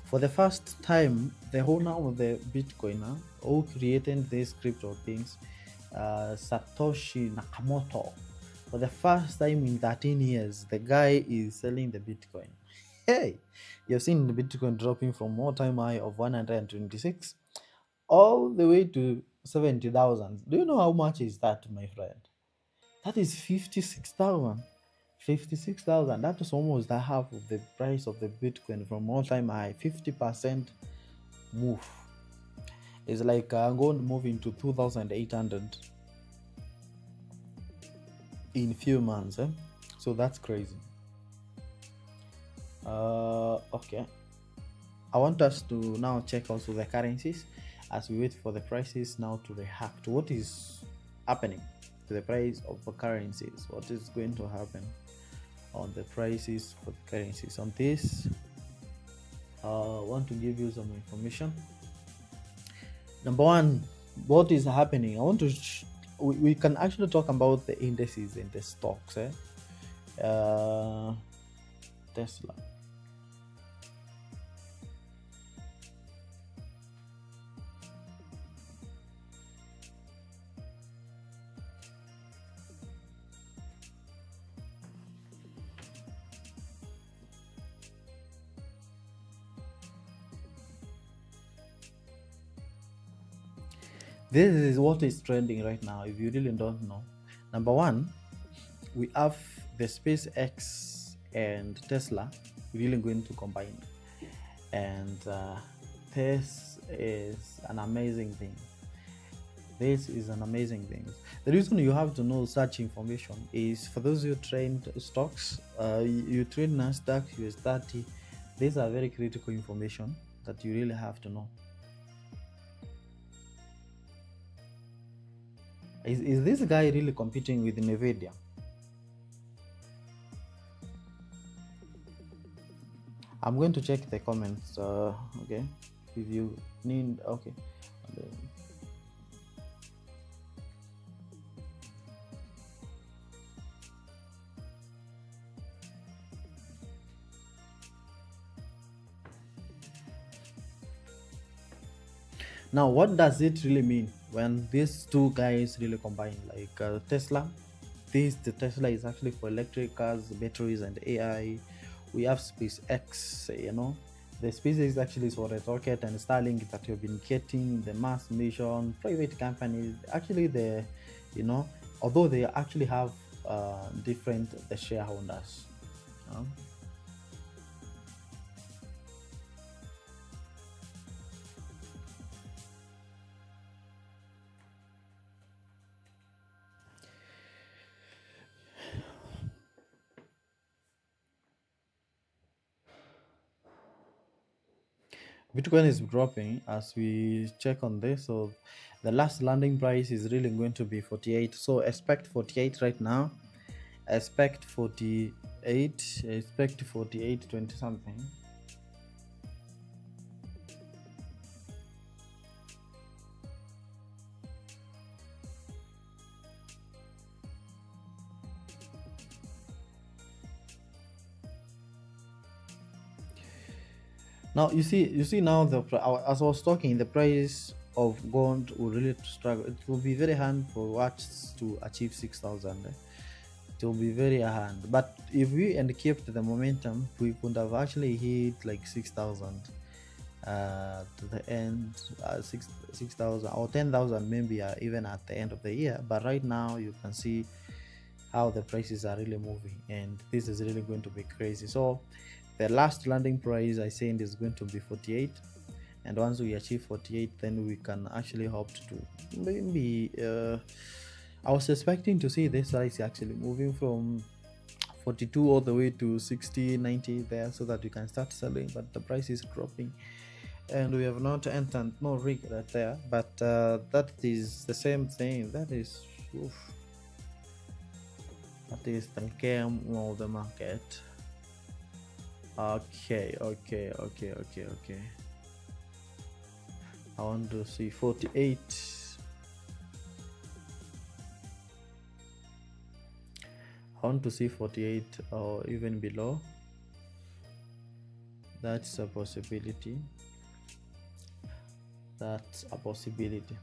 For the first time, the owner of the Bitcoin who created these crypto things, Satoshi Nakamoto, for the first time in 13 years, the guy is selling the Bitcoin. Hey, you've seen the Bitcoin dropping from all-time high of 126 all the way to 70,000. Do you know how much is that, my friend? That is 56,000. 56,000. That is almost the half of the price of the Bitcoin from all-time high. 50% move. It's like gold moving to 2,800 in few months. So that's crazy. Okay. I want us to now check also the currencies as we wait for the prices now to react. What is happening to the price of the currencies? What is going to happen on the prices for the currencies? On this, I want to give you some information. Number one, what is happening? I want to we can actually talk about the indices and the stocks. Tesla. This is what is trending right now. If you really don't know, number one, we have the SpaceX and Tesla really going to combine, and this is an amazing thing. This is an amazing thing. The reason you have to know such information is for those who trade stocks, you trade Nasdaq, US 30. These are very critical information that you really have to know. Is this guy really competing with Nvidia? I'm going to check the comments. Okay, if you need, okay. Now, what does it really mean when these two guys really combine? Like Tesla, the Tesla is actually for electric cars, batteries, and AI. We have SpaceX, the SpaceX actually is for the rocket and Starlink that you've been getting, the Mars mission, private companies. Actually, you know, although they actually have different the shareholders. Bitcoin is dropping as we check on this. So the last landing price is really going to be 48. So expect 48 right now. Expect 48. Expect 48, 20 something. Now you see now as I was talking, the price of gold will really struggle. It will be very hard for us to achieve 6,000. It will be very hard. But if we and kept the momentum, we could have actually hit like 6,000 to the end, 6,000 or 10,000 maybe even at the end of the year. But right now you can see how the prices are really moving, and this is really going to be crazy. So the last landing price I said is going to be 48, and once we achieve 48, then we can actually hope to maybe I was expecting to see this price actually moving from 42 all the way to 60, 90 there, so that you can start selling, but the price is dropping and we have not entered no regret there. But that is the same thing. That is that is the game of the market. Okay. I want to see 48. I want to see 48 or even below. That's a possibility. That's a possibility.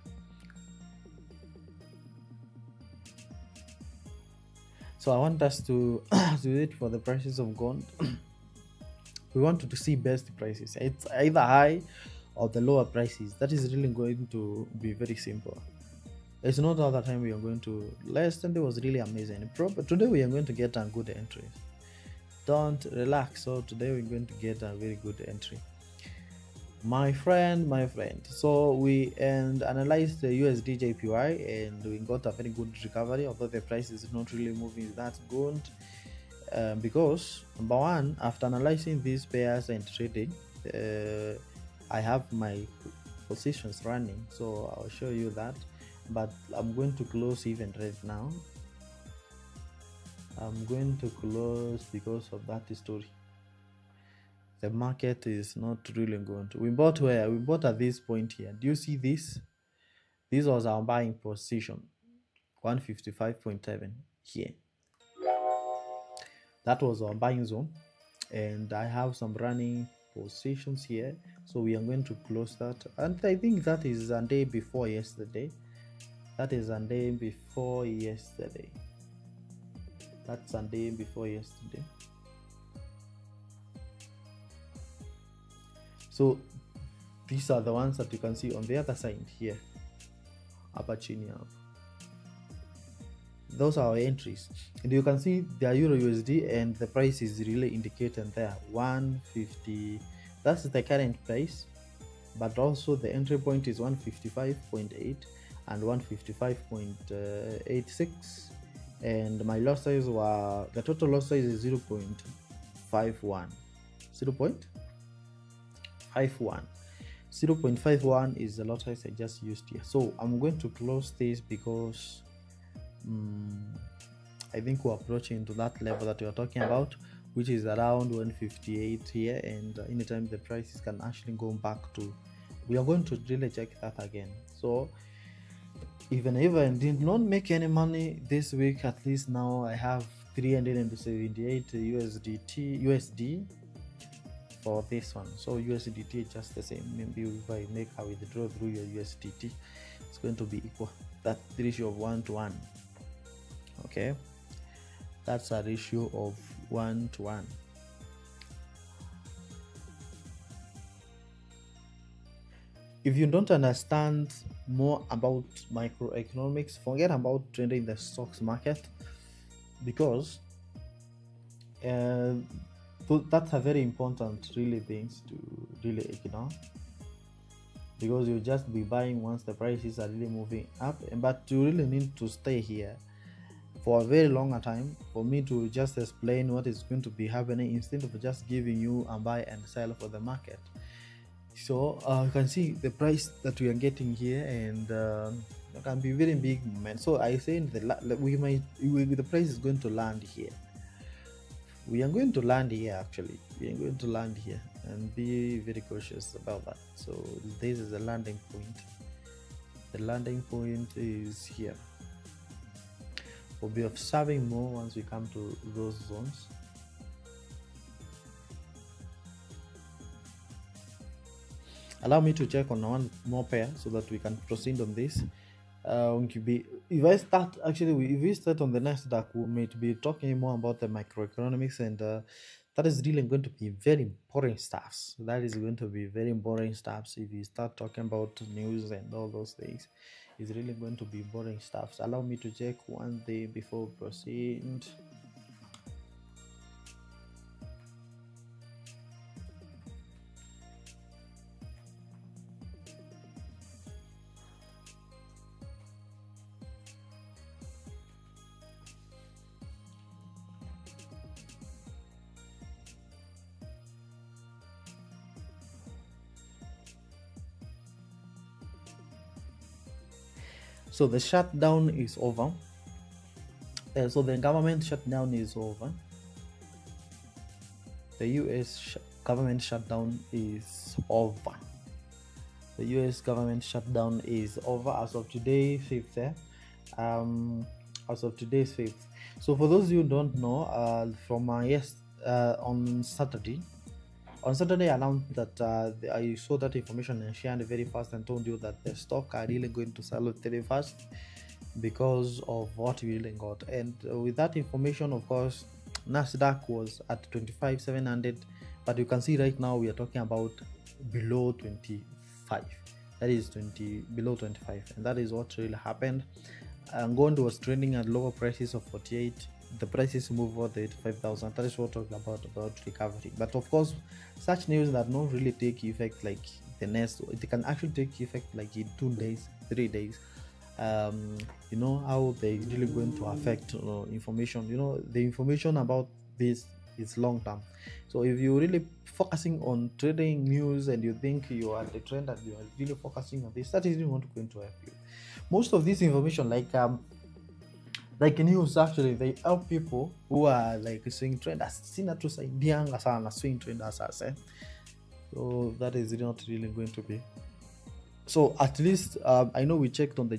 So I want us to do it for the prices of gold. We want to see best prices. It's either high or the lower prices. That is really going to be very simple. It's not all the time we are going to. Last Sunday was really amazing. But today we are going to get a good entry. Don't relax. So today we're going to get a very good entry. My friend. So we analyzed the USD JPY and we got a very good recovery, although the price is not really moving that good. Because number one, after analyzing these pairs and trading, I have my positions running, so I'll show you that. But I'm going to close even right now. I'm going to close because of that story. The market is not really good. We bought where? We bought at this point here. Do you see this? This was our buying position, 155.7 here. That was our buying zone, and I have some running positions here, so we are going to close that. And I think that is a day before yesterday. That's a day before yesterday. So these are the ones that you can see on the other side here, upper chini up. Those are our entries, and you can see the Euro USD, and the price is really indicated there, 150. That's the current price, but also the entry point is 155.8 and 155.86, and my loss size were, the total loss size is 0.51. 0.51. 0.51 is the lot size I just used here. So I'm going to close this because I think we're approaching to that level that we are talking about, which is around 158 here, and anytime the prices can actually go back to, we are going to really check that again. So even if I did not make any money this week, at least now I have 378 USD for this one. So USDT is just the same. Maybe if I make a withdraw through your USDT, it's going to be equal. That ratio of 1 to 1. Okay, that's a ratio of 1 to 1. If you don't understand more about microeconomics, forget about trading the stocks market, because that's a very important really things to really ignore, because you'll just be buying once the prices are really moving up, but you really need to stay here for a very long time for me to just explain what is going to be happening instead of just giving you a buy and sell for the market. So you can see the price that we are getting here, and it can be very big movement. So I say the price is going to land here. We are going to land here, actually. We are going to land here, and be very cautious about that. So this is the landing point. The landing point is here. We'll be observing more once we come to those zones. Allow me to check on one more pair so that we can proceed on this. If we start on the Nasdaq, we might be talking more about the microeconomics, and that is really going to be very important stuff. That is going to be very boring stuff. If you start talking about news and all those things, it's really going to be boring stuff. So allow me to check one day before we proceed. So the shutdown is over. So the government shutdown is over. The US government shutdown is over. The US government shutdown is over as of today, 5th. As of today's 5th. So for those who don't know, on Saturday, I announced that I saw that information and shared very fast and told you that the stock are really going to sell very fast because of what we really got. And with that information, of course, Nasdaq was at 25,700, but you can see right now we are talking about below 25. That is below 25, and that is what really happened. Gold was trading at lower prices of 48. The prices move over the 85,000. That is what we're talking about recovery. But of course, such news that don't really take effect like the next. It can actually take effect like in 2 days, 3 days. You know how they really going to affect information. You know, the information about this is long term. So if you're really focusing on trading news and you think you are the trend and you are really focusing on this, that is really not going to help you. Most of this information, like news, actually they help people who are like swing traders. Sina tusaidianga sana swing traders sasa. So that is not really going to be. So at least I know we checked on the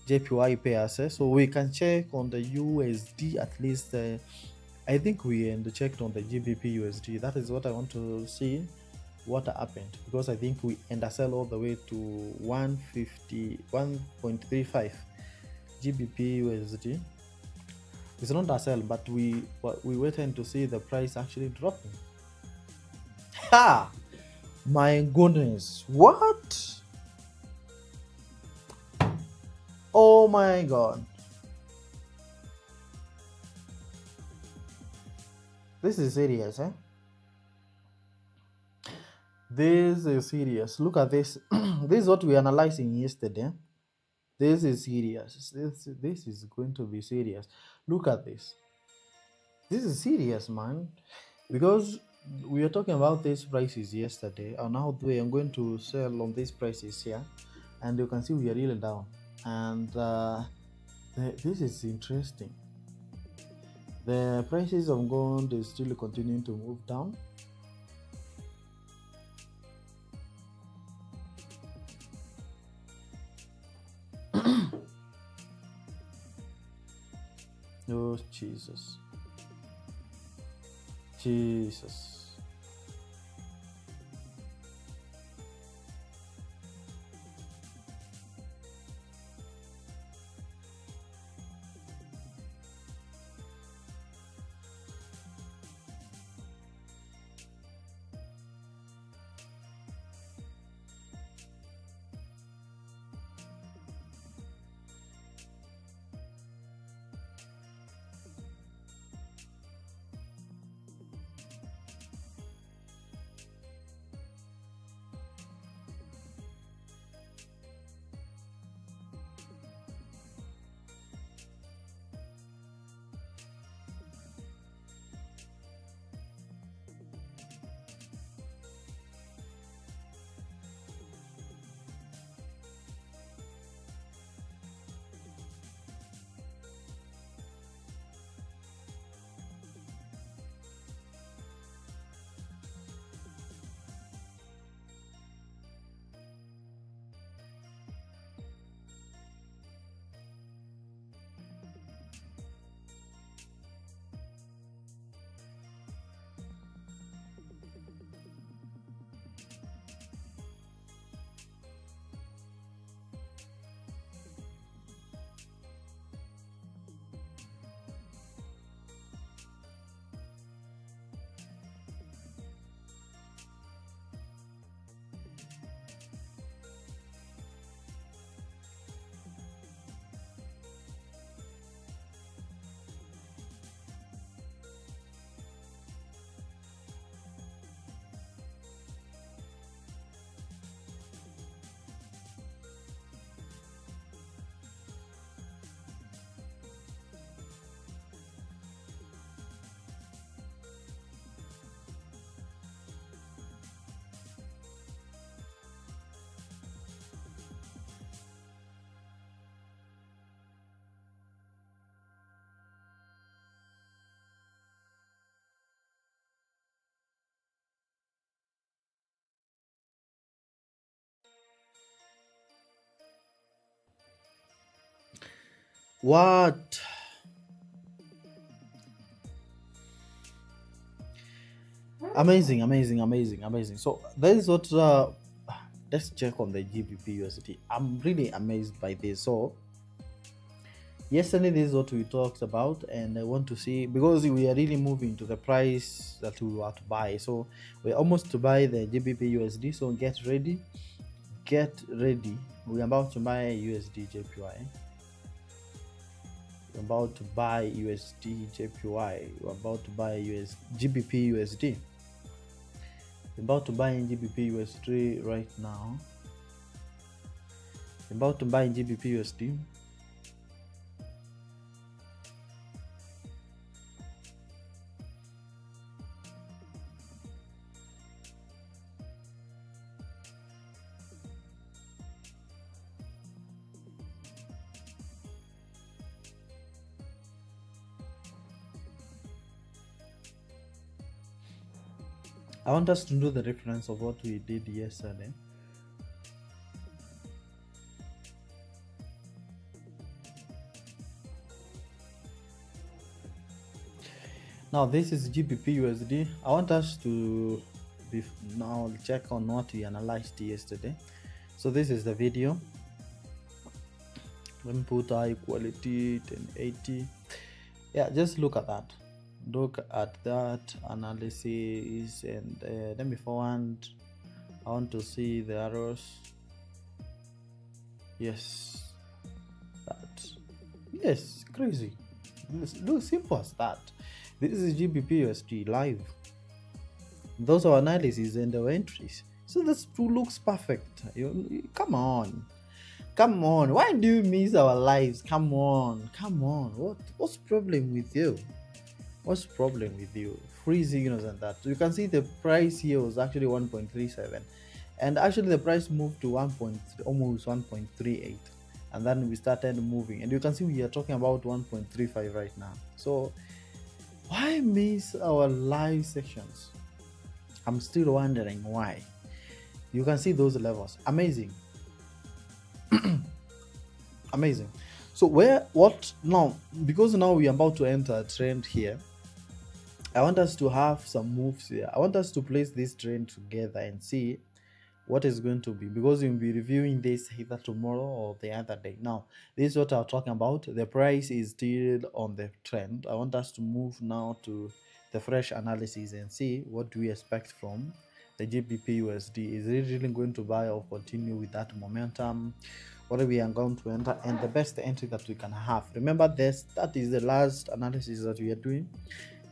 JPY pairs, so we can check on the USD at least. I think we checked on the GBP USD. That is what I want to see what happened, because I think we sell all the way to 151.35 GBP USD. It's not a sell, but we waited to see the price actually dropping. Ha! My goodness, what? Oh my god. This is serious, eh? This is serious. Look at this. This is what we analyzing yesterday. This is serious. This is going to be serious. Look at this. This is serious, man. Because we were talking about these prices yesterday, and now we are going to sell on these prices here, and you can see we are really down. And this is interesting. The prices of gold is still continuing to move down. Oh Jesus, Jesus. What? Amazing, amazing, amazing, amazing. So that is what. Let's check on the GBP USD. I'm really amazed by this. So yesterday, this is what we talked about, and I want to see, because we are really moving to the price that we want to buy. So we're almost to buy the GBP USD. So get ready. We're about to buy USD JPY. We're about to buy USD JPY. We're about to buy GBP USD. We're about to buy in GBP USD right now. We're about to buy in GBP USD. I want us to do the reference of what we did yesterday. Now this is GBP USD. I want us to now check on what we analyzed yesterday. So this is the video. Let me put high quality 1080. Yeah, just look at that. Look at that analysis, and let me forward. I want to see the arrows. Yes, that. Yes, crazy. Look, simple as that. This is GBP USD live. Those are analysis and the entries. So this looks perfect. Come on. Come on. Why do you miss our lives? Come on. Come on. What's the problem with you? What's the problem with you? free signals and that. So you can see the price here was actually 1.37, and actually the price moved to 1 point, almost 1.38, and then we started moving, and you can see we are talking about 1.35 right now. So why miss our live sections? I'm still wondering why. You can see those levels. Amazing. Amazing. So what now, because now we are about to enter a trend here, I want us to have some moves here. I want us to place this trend together and see what is going to be, because we'll be reviewing this either tomorrow or the other day. Now, this is what I'm talking about. The price is still on the trend. I want us to move now to the fresh analysis and see what do we expect from the GBP USD. Is it really going to buy or continue with that momentum? What we are going to enter, and the best entry that we can have. Remember this, that is the last analysis that we are doing.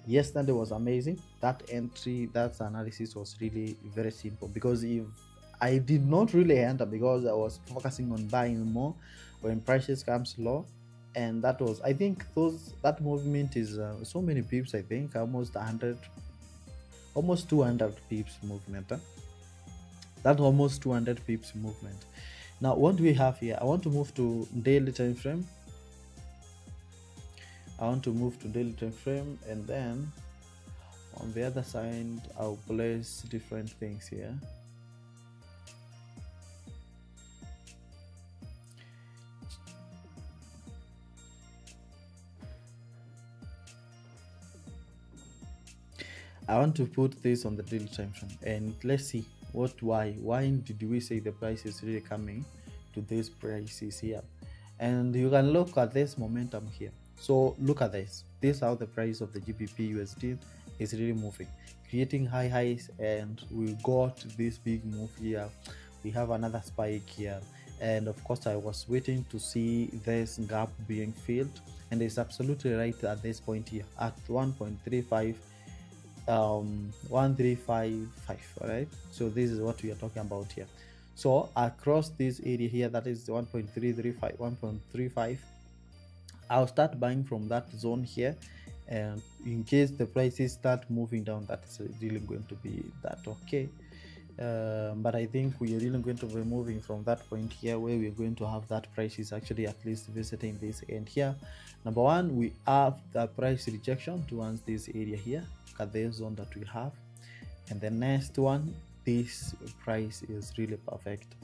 Yesterday was amazing. That entry, that analysis was really very simple, because if I did not really enter, because I was focusing on buying more when prices comes low, and that was, I think that movement is so many pips. I think almost 100, almost 200 pips movement. That almost 200 pips movement. Now what do we have here? I want to move to daily time frame. And then on the other side I'll place different things here. I want to put this on the daily time frame, and let's see why did we say the price is really coming to this prices here. And you can look at this momentum here. So look at this is how the price of the GBP USD is really moving, creating high highs, and we got this big move here. We have another spike here, and of course I was waiting to see this gap being filled, and it's absolutely right at this point here at 1.35 1355. All right, so this is what we are talking about here. So across this area here, that is 1.335, 1.35, I'll start buying from that zone here, and in case the prices start moving down, that's really going to be that okay. But I think we are really going to be moving from that point here, where we're going to have that price is actually at least visiting this end here. Number one, we have the price rejection towards this area here. Look at the zone that we have, and the next one, this price is really perfect,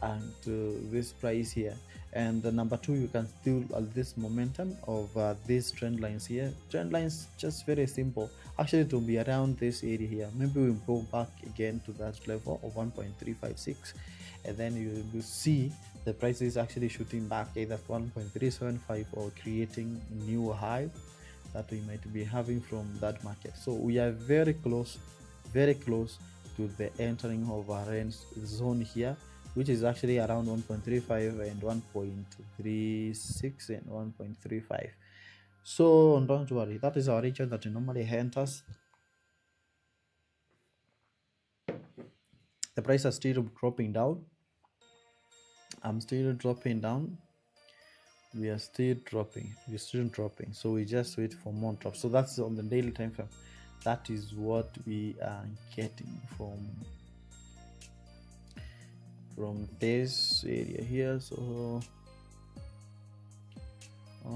and this price here. And the number two, you can still this momentum of these trend lines here. Trend lines just very simple, actually, to be around this area here. Maybe we go back again to that level of 1.356, and then you will see the price is actually shooting back either 1.375 or creating new high that we might be having from that market. So we are very close to the entering of our range zone here, which is actually around 1.35 and 1.36 and 1.35. So don't worry, that is our region that normally enters. The price is still dropping down. I'm still dropping down. We are still dropping. So we just wait for more drops. So that's on the daily time frame. That is what we are getting from this area here. So I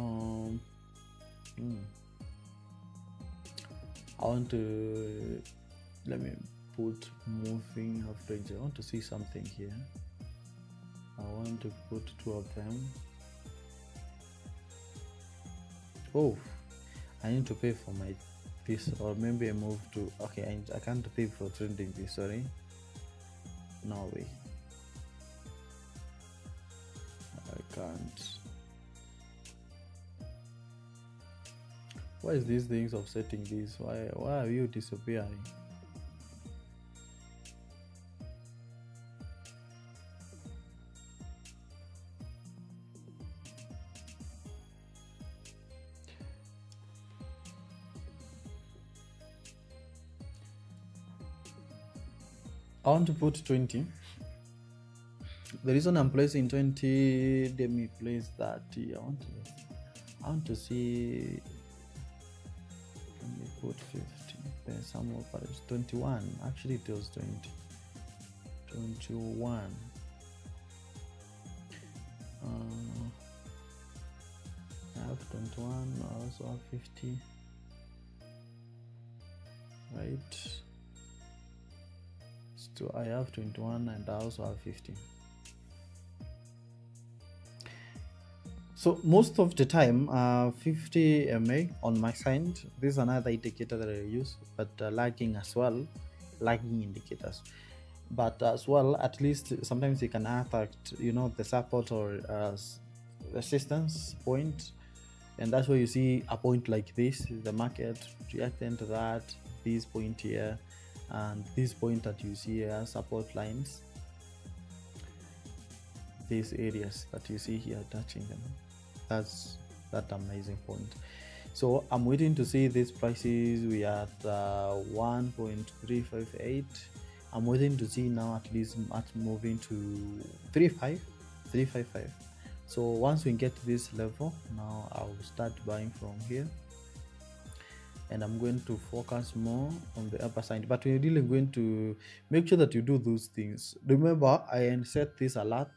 want to, let me put moving average. I want to see something here. I want to put two of them. Oh, I need to pay for my this, or maybe I move to, okay, I can't pay for trending this, sorry. No way, I can't. Why is these things offsetting this? Why are you disappearing? I want to put 20. The reason I'm placing 20, let me place 30. I want to see. Let me put 50. There's some more, but it's 21. Actually, it was 20. 21. I have 21. I also have 50. Right. So I have 21 and I also have 50. So most of the time, 50 MA on my side. This is another indicator that I use, but lagging as well, lagging indicators. But as well, at least sometimes you can affect, the support or resistance point, and that's where you see a point like this, the market reacting to that, this point here, and this point that you see here, support lines, these areas that you see here touching them. That's that amazing point. So I'm waiting to see these prices. We are at 1.358. I'm waiting to see now at least moving to 355. So once we get to this level, now I'll start buying from here, and I'm going to focus more on the upper side. But we're really going to make sure that you do those things. Remember, I set this alert.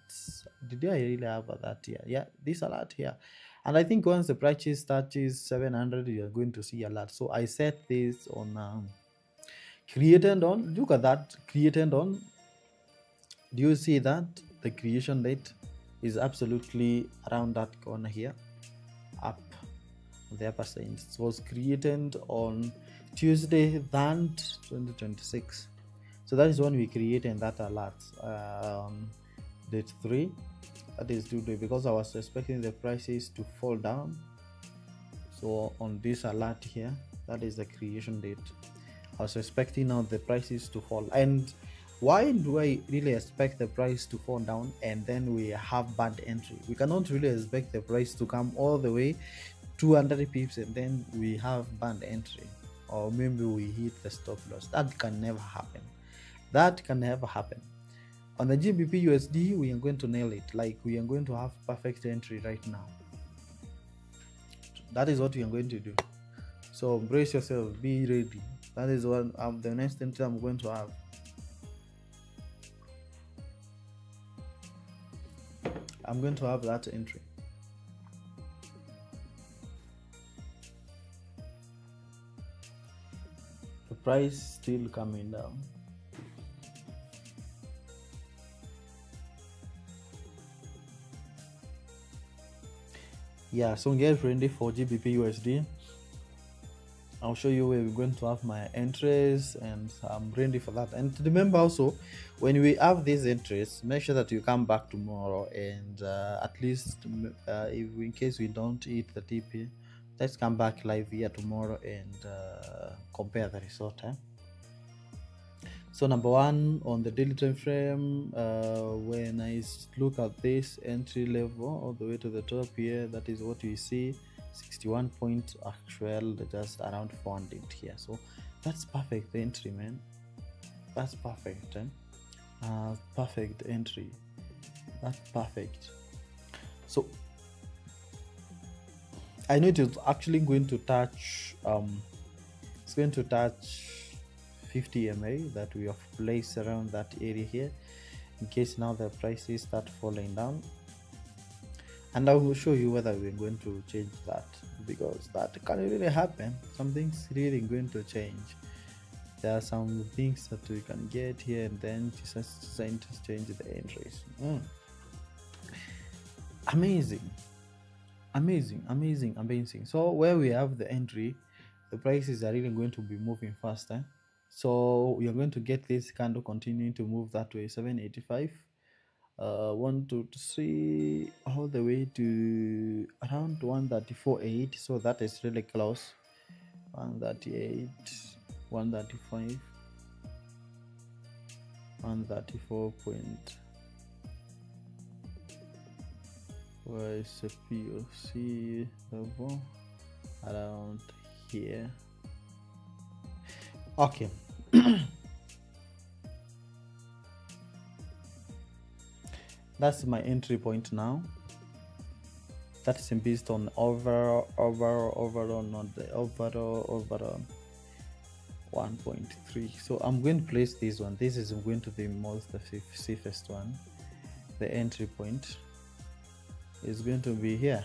Did I really have that here? Yeah, this alert here. And I think once the price touches 700, you are going to see alert. So I set this on created on. Look at that, created on. Do you see that the creation date is absolutely around that corner here, up the upper side? It was created on Tuesday, then 2026. So that is when we created that alert, date 3. That is due to, because I was expecting the prices to fall down. So on this alert here, that is the creation date. I was expecting now the prices to fall. And why do I really expect the price to fall down and then we have bad entry? We cannot really expect the price to come all the way 200 pips and then we have bad entry, or maybe we hit the stop loss. That can never happen. That can never happen. On the GBP USD, we are going to nail it. Like, we are going to have perfect entry right now. That is what we are going to do. So brace yourself, be ready. That is what the next entry I'm going to have. I'm going to have that entry. The price still coming down. Yeah, so get ready for GBP USD. I'll show you where we're going to have my entries, and I'm ready for that. And remember also, when we have these entries, make sure that you come back tomorrow, and at least if in case we don't hit the TP, let's come back live here tomorrow and compare the result. So number one, on the daily time frame, when I look at this entry level all the way to the top here, that is what we see, 61 point actual, just around 400 here. So that's perfect entry, man. That's perfect. Perfect entry. That's perfect. So I know it is actually going to touch it's going to touch 50 MA that we have placed around that area here, in case now the prices start falling down. And I will show you whether we're going to change that, because that can really happen. Something's really going to change. There are some things that we can get here, and then just change the entries. Amazing. So where we have the entry, the prices are really going to be moving faster. So we are going to get this candle continuing to move that way, 785. 1 2 3 all the way to around 134.8. So that is really close. 138, 135, 134 point. Where is the POC level? Around here. Okay. That's my entry point now. That is based on overall, not the overall 1.3. So I'm going to place this one. This is going to be most the safest one. The entry point is going to be here.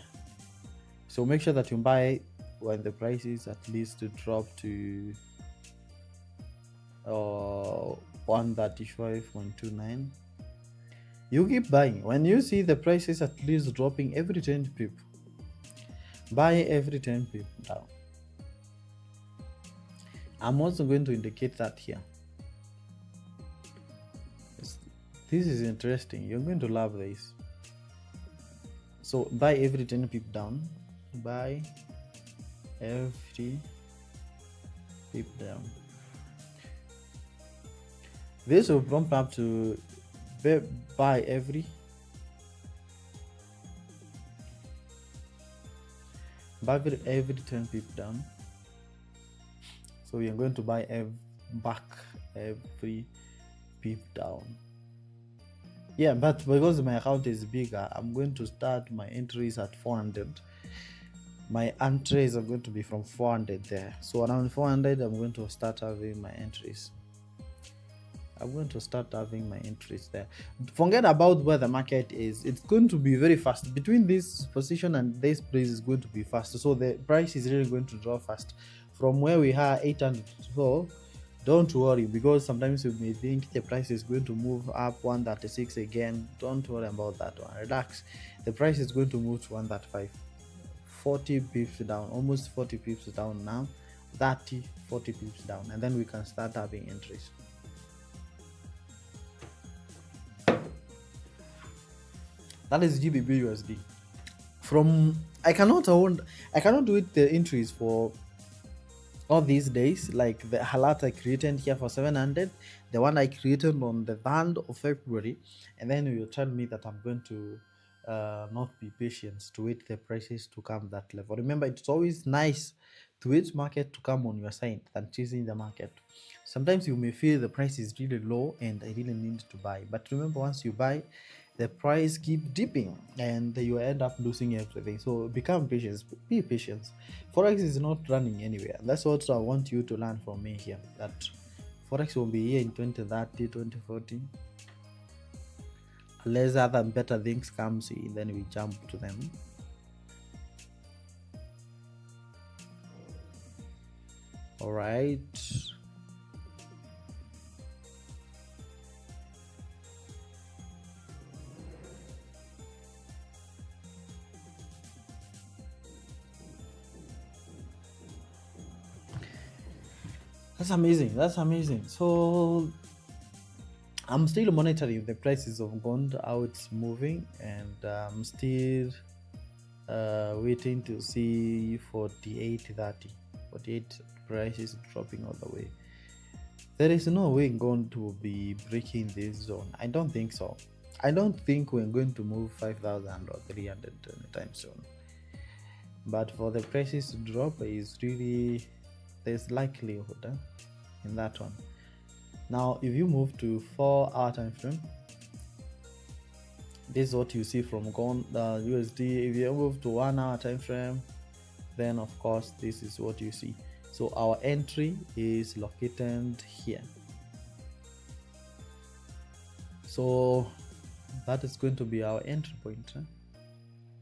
So make sure that you buy when the price is at least to drop to 135.29. You keep buying when you see the prices at least dropping every 10 pip. Buy every 10 pip down. I'm also going to indicate that here. This is interesting. You're going to love this. So buy every 10 pip down. Buy every pip down. This will prompt up to buy every 10 pip down. So we are going to buy back every pip down. Yeah, but because my account is bigger, I'm going to start my entries at 400. My entries are going to be from 400 there. So around 400, I'm going to start having my entries. There. Forget about where the market is. It's going to be very fast. Between this position and this price is going to be fast. So the price is really going to drop fast. From where we are 800. So don't worry, because sometimes you may think the price is going to move up 136 again. Don't worry about that one. Relax. The price is going to move to 135. 40 pips down, almost 40 pips down now. 40 pips down, and then we can start having entries. That is GBP USD. I cannot do it the entries for all these days, like the alert I created here for 700, the one I created on the 3rd of February, and then you tell me that I'm going to not be patient to wait the prices to come that level. Remember, it's always nice to wait market to come on your side than chasing the market. Sometimes you may feel the price is really low and I really need to buy, but remember, once you buy, the price keep dipping and you end up losing everything. So become patient, be patient. Forex is not running anywhere. That's what I want you to learn from me here, that Forex will be here in 2030, 2040, unless other better things comes in, then we jump to them. All right. That's amazing. So I'm still monitoring the prices of gold, how it's moving, and I'm still waiting to see 48.30. 48 prices dropping all the way. There is no way gold will be breaking this zone. I don't think so. I don't think we're going to move 5,000 or 300 anytime soon. But for the prices to drop, is really, there's likelihood in that one. Now if you move to 4-hour time frame, this is what you see from gold USD. If you move to 1-hour time frame, then of course this is what you see. So our entry is located here. So that is going to be our entry point.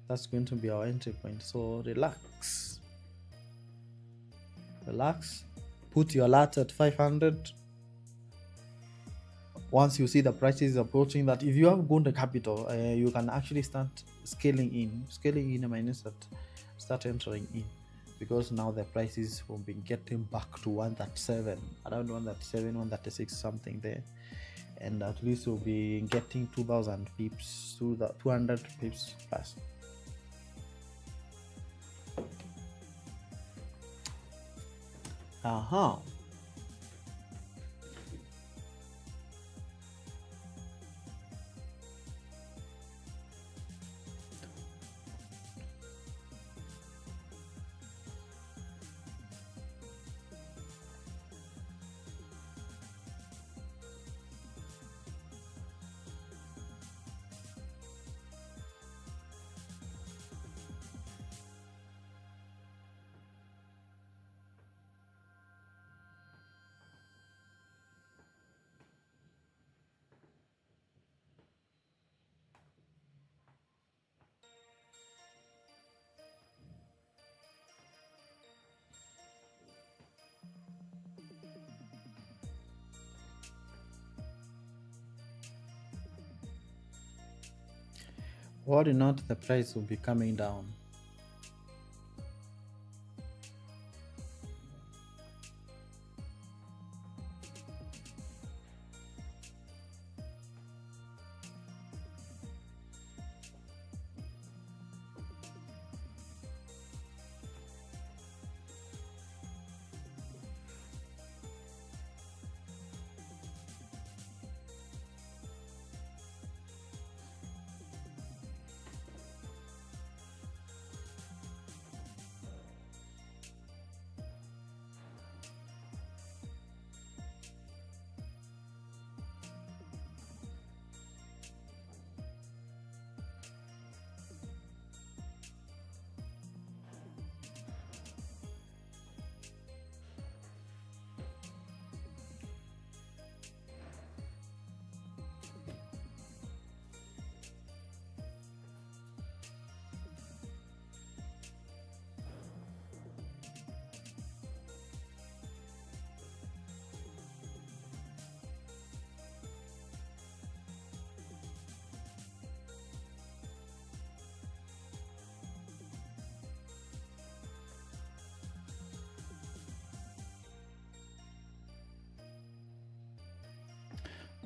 That's going to be our entry point. So relax, put your alert at 500. Once you see the prices approaching that, if you have gold capital, you can actually start scaling in minus that, start entering in, because now the prices will be getting back to 137, around 137, 136, something there, and at least we'll be getting 2,000 pips to the 200 pips plus. Worry not, the price will be coming down.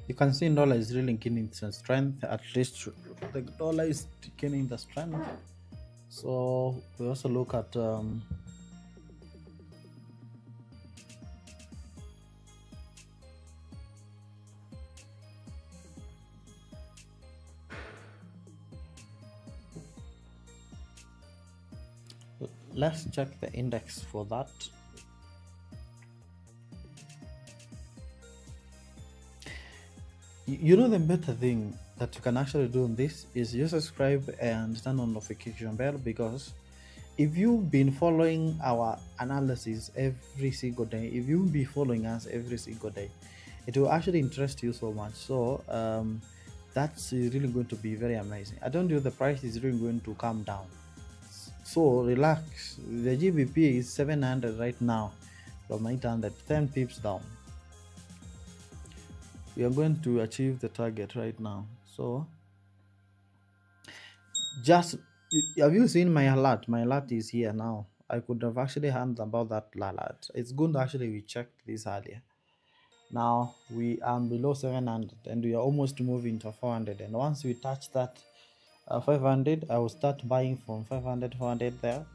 You can see dollar is really gaining some strength. At least the dollar is gaining the strength. So we also look at let's check the index for that. You know, the better thing that you can actually do on this is you subscribe and turn on notification bell, because if you've been following our analysis every single day, if you'll be following us every single day, it will actually interest you so much. So that's really going to be very amazing. I don't know, the price is really going to come down, so relax. The GBP is 700 right now from 800, 10 pips down. We are going to achieve the target right now. So just, have you seen my alert? My alert is here now. I could have actually handled about that alert. It's good, actually we checked this earlier. Now we are below 700 and we are almost moving to 400, and once we touch that 500, I will start buying from 500, 400 there.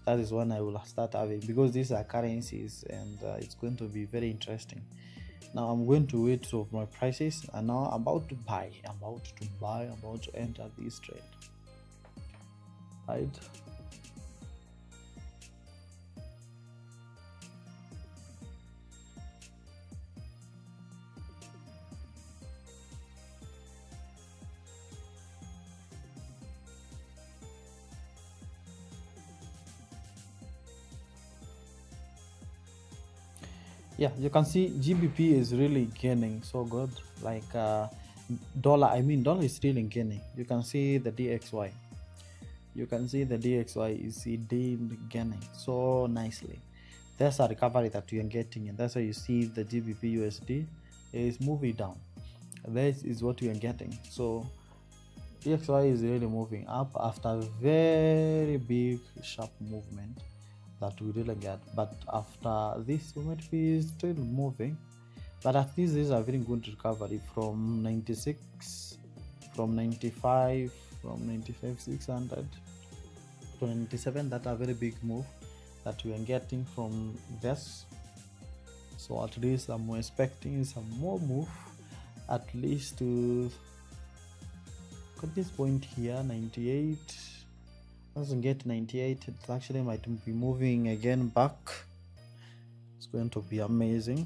That is when I will start having, because these are currencies, and it's going to be very interesting. Now I'm going to wait for my prices, and now I'm about to buy, about to enter this trade, right? Yeah, you can see GBP is really gaining so good, like dollar, dollar is really gaining. You can see the DXY, is gaining so nicely. There's a recovery that you are getting, and that's why you see the GBP USD is moving down. This is what you are getting. So DXY is really moving up after a very big sharp movement that we really get, but after this we might be still moving, but at least this is a very good recovery from 96, from 95, from 95 600 to 97. That's a very big move that we are getting from this. So at least I'm expecting some more move, at least to at this point here. 98 doesn't get 98, it actually might be moving again back. It's going to be amazing.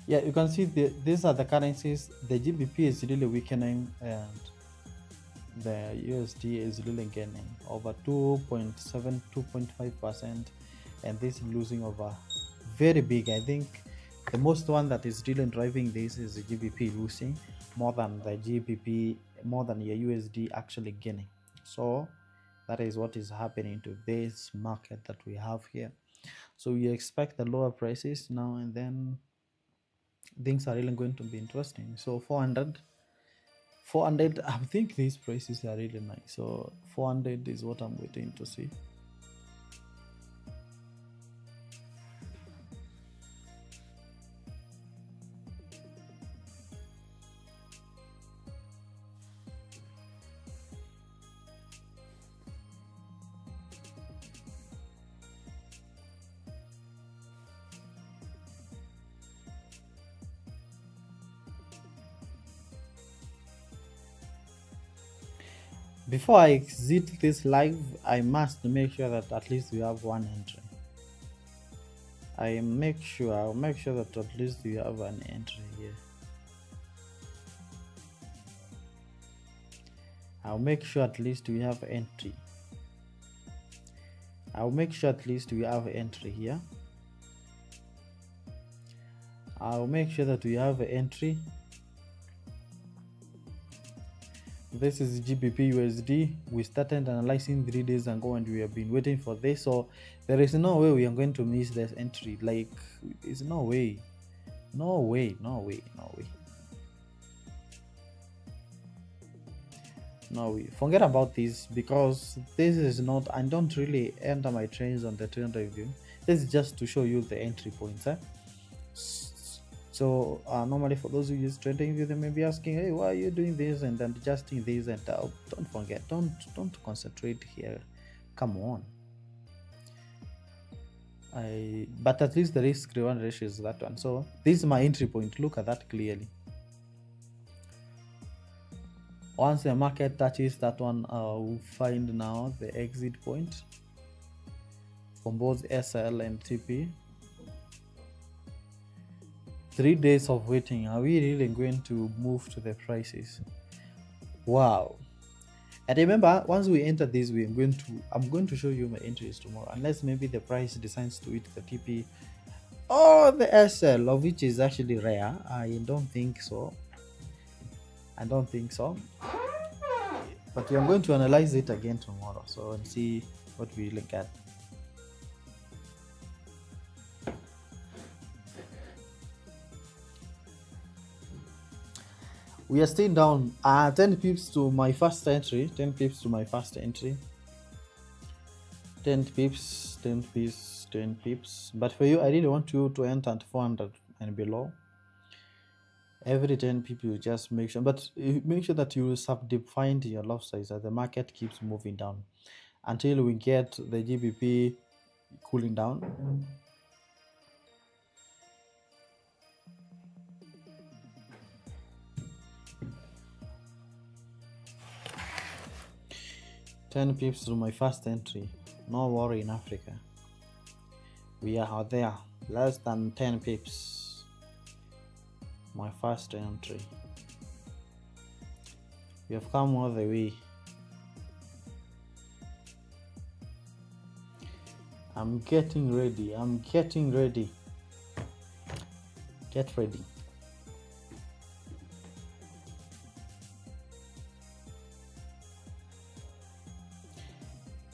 Yeah, you can see these are the currencies. The GBP is really weakening, and the USD is really gaining over 2.7, 2.5%, and this is losing over very big. I think the most one that is really driving this is the GBP losing more than the GBP, more than your USD actually gaining. So that is what is happening to this market that we have here. So we expect the lower prices now, and then things are really going to be interesting. So 400, I think these prices are really nice. So 400 is what I'm waiting to see. Before I exit this live, I must make sure that at least we have one entry. I'll make sure that at least we have an entry here. I'll make sure at least we have entry. I'll make sure at least we have entry here. I'll make sure that we have entry. This is GBP USD. We started analyzing 3 days ago and we have been waiting for this, so there is no way we are going to miss this entry. Like, it's no way. No way. Forget about this, because this is not, I don't really enter my trades on the trend review. This is just to show you the entry points. So normally for those who use trading view, they may be asking, hey, why are you doing this and then adjusting this? And don't forget, don't concentrate here. Come on. But at least the risk reward ratio is that one. So this is my entry point. Look at that clearly. Once the market touches that one, we'll find now the exit point from both SL and TP. 3 days of waiting. Are we really going to move to the prices? Wow. And remember, once we enter this, I'm going to show you my entries tomorrow, unless maybe the price decides to hit the TP or the SL, of which is actually rare. I don't think so. But we are going to analyze it again tomorrow, so and see what we look at. We are still down 10 pips to my first entry. 10 pips. 10 pips. But for you, I really want you to enter at 400 and below. Every 10 pips, you just make sure, but make sure that you subdefine your lot size as the market keeps moving down until we get the GBP cooling down. 10 pips to my first entry. No worry in Africa. We are out there. Less than 10 pips. My first entry. We have come all the way. I'm getting ready. Get ready.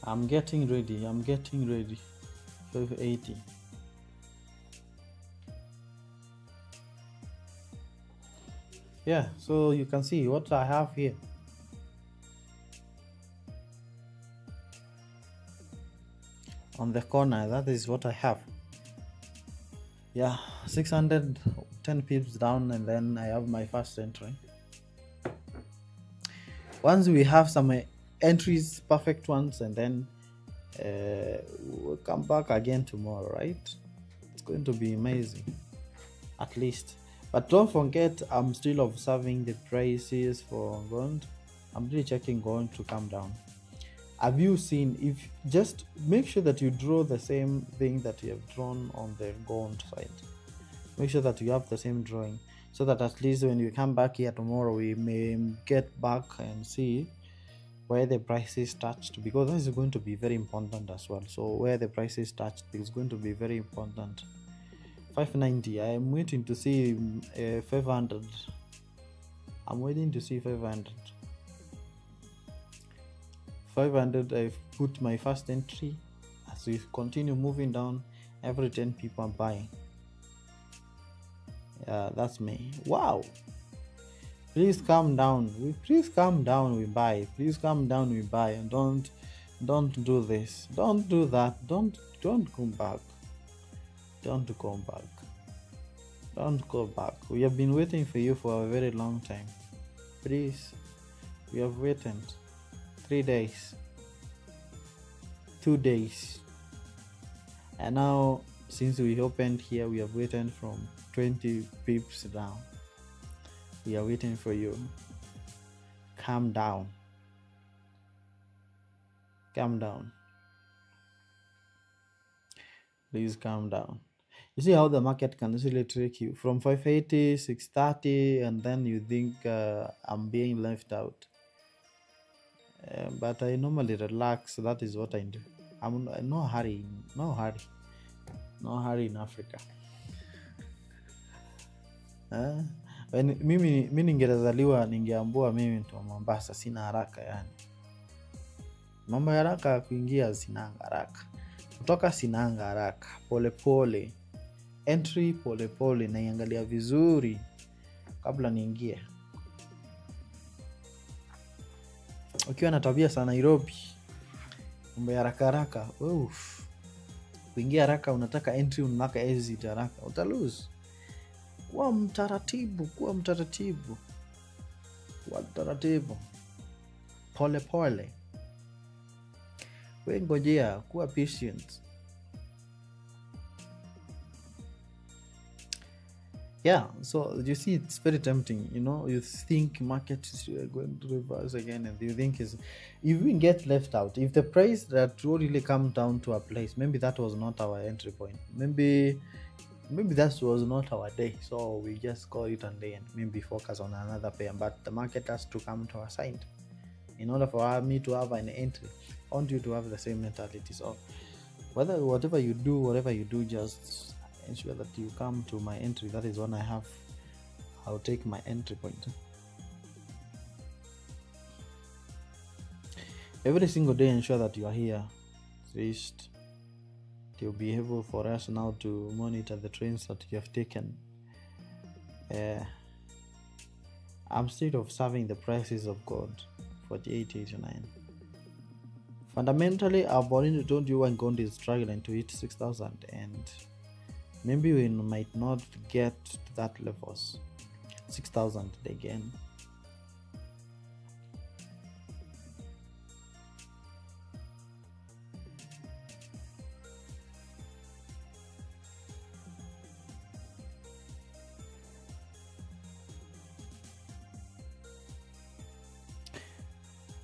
I'm getting ready. 580. Yeah, so you can see what I have here. On the corner, that is what I have. Yeah, 610 pips down, and then I have my first entry. Once we have some entries, perfect ones, and then we'll come back again tomorrow, right? It's going to be amazing, at least. But don't forget, I'm still observing the prices for gold. I'm really checking gold to come down. Have you seen, if just make sure that you draw the same thing that you have drawn on the gold side. Make sure that you have the same drawing, so that at least when you come back here tomorrow, we may get back and see where the prices touched, because this is going to be very important as well. So where the prices touched is going to be very important. 590. I am waiting to see 500. I'm waiting to see 500. 500. I've put my first entry. As we continue moving down, every 10 people are buying. That's me. Wow. Please calm down. Please calm down. We buy. Please calm down. We buy. And don't do this. Don't do that. Don't come back. Don't come back. Don't go back. We have been waiting for you for a very long time. Please. We have waited 3 days, 2 days, and now since we opened here, we have waited from 20 pips down. We are waiting for you. Calm down. Calm down. Please calm down. You see how the market can easily trick you from 580, 630, and then you think I'm being left out. But I normally relax. That is what I do. I'm no hurry, no hurry, no hurry in Africa. Mimi ningezaliwa ningeambua mimi mtu wa Mombasa, sina haraka yani. Mambo ya haraka kuingia sinanga haraka. Kutoka sinanga haraka. Pole pole. Entry pole pole, naiangalia vizuri kabla niingie. Ukiwa na tabia sana Nairobi, mambo ya haraka haraka, kuingia haraka, unataka entry, unataka exit haraka, utalose. Kuwa mtaratibu, pole pole. We ngojea, kuwa patient. Yeah, so you see, it's very tempting. You think market is going to reverse again, and you think you even get left out. If the price that really come down to a place, maybe that was not our entry point. Maybe that was not our day. So we just call it and then maybe focus on another pair. But the market has to come to our side in order for me to have an entry. I want you to have the same mentality. So whatever you do, just ensure that you come to my entry. That is when I'll take my entry point. Every single day, ensure that you are here. At least it will be able for us now to monitor the trends that you have taken. I'm still observing the prices of gold, 48.89. Fundamentally, our body told you when gold is struggling to hit 6,000, and maybe we might not get to that levels, 6,000 again.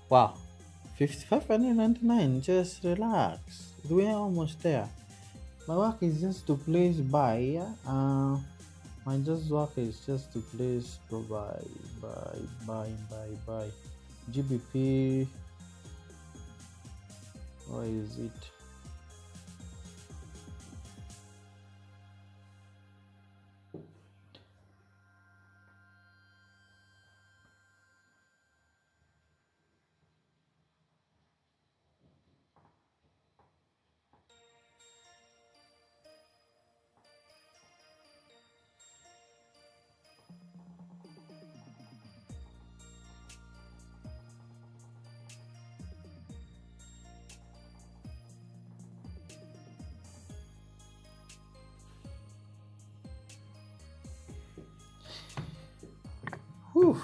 Wow, 599. Just relax. We're almost there. My work is just to place buy. My work is just to place buy. GBP. What is it? Whew.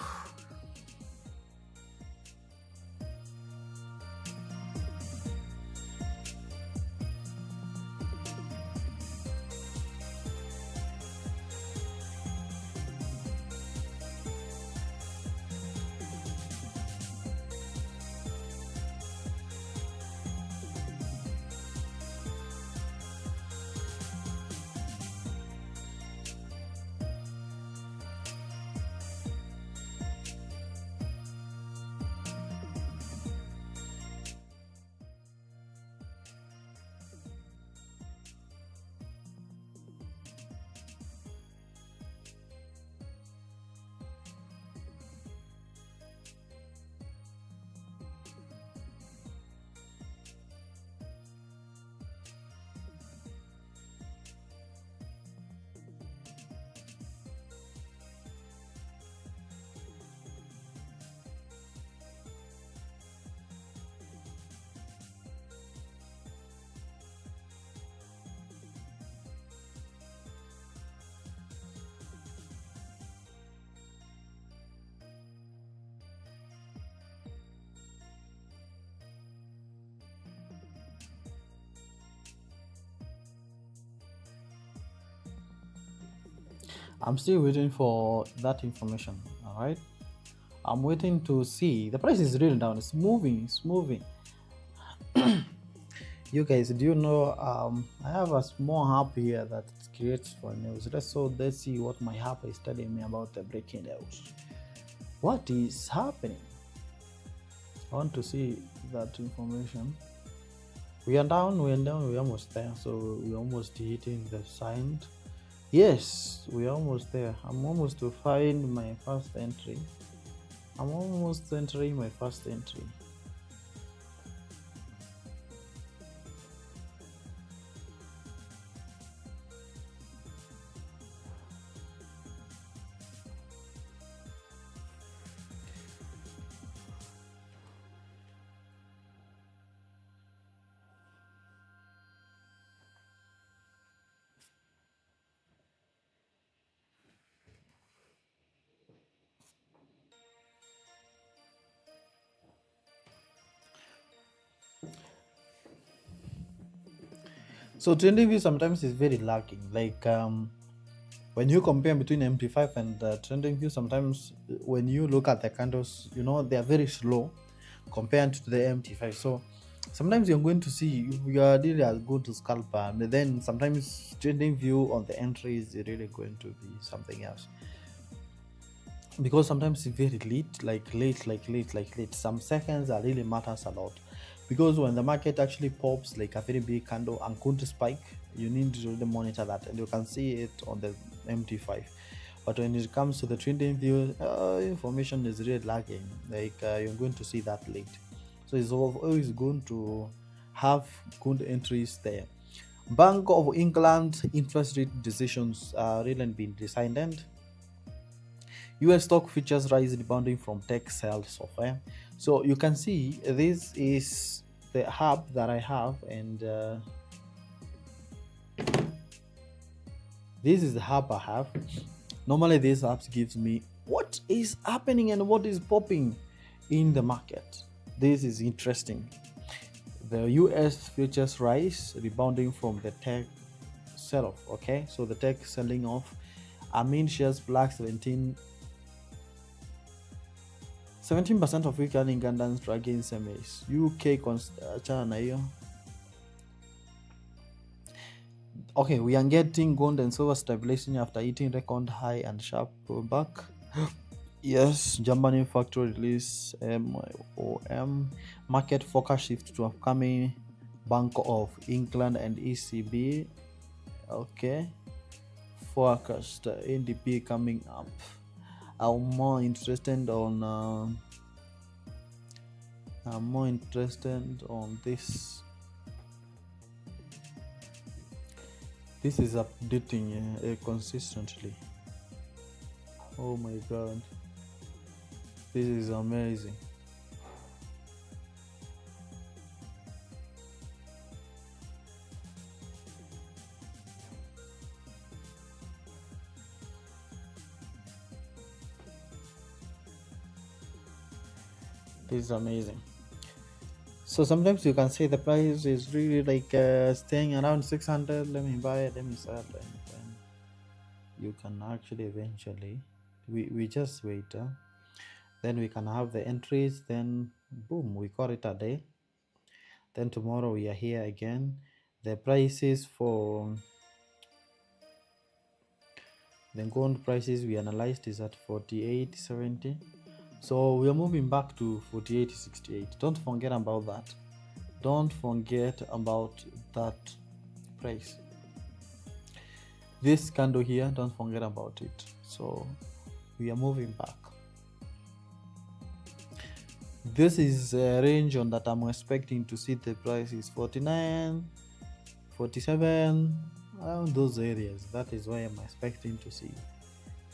I'm still waiting for that information. All right, I'm waiting to see the price is really down. It's moving. It's moving. You guys, do you know? I have a small app here that creates for news. Let's see what my app is telling me about the breaking news. What is happening? I want to see that information. We are down. We are down. We're almost there. So we're almost hitting the sign. Yes, we're almost there. I'm almost to find my first entry. I'm almost entering my first entry. So trending view sometimes is very lacking. Like when you compare between MT5 and trending view, sometimes when you look at the candles, they are very slow compared to the MT5. So sometimes you're going to see if you are really as good to scalper, but then sometimes trending view on the entry is really going to be something else. Because sometimes it's very late. Some seconds are really matters a lot. Because when the market actually pops like a very big candle and could spike, you need to really monitor that, and you can see it on the MT5. But when it comes to the trending view, information is really lagging. Like you're going to see that late. So it's always going to have good entries there. Bank of England interest rate decisions are really being designed. US stock futures rise rebounding from tech sales of. So you can see this is the hub that I have, and this is the hub I have. Normally, this app gives me what is happening and what is popping in the market. This is interesting. The US futures rise rebounding from the tech sell-off. Okay, so the tech selling off. Shares black 17% of week earning guidance dragging semis. UK achana na hiyo. Okay, we are getting gold and silver stabilizing after hitting record high and sharp pullback. Yes, Germany factory release MOM. Market focus shift to upcoming Bank of England and ECB. Okay. Forecast NDP coming up. I'm more interested on this. This is updating consistently. Oh my god, this is amazing. This is amazing. So sometimes you can say the price is really like staying around 600. Let me buy it, let me sell it, and you can actually eventually we just wait. Then we can have the entries. Then boom, we call it a day. Then tomorrow we are here again. The prices for the gold prices we analyzed is at 48.70. So we are moving back to 48.68. Don't forget about that. Don't forget about that price. This candle here, don't forget about it. So we are moving back. This is a range on that I'm expecting to see the price is 49, 47, around those areas. That is why I'm expecting to see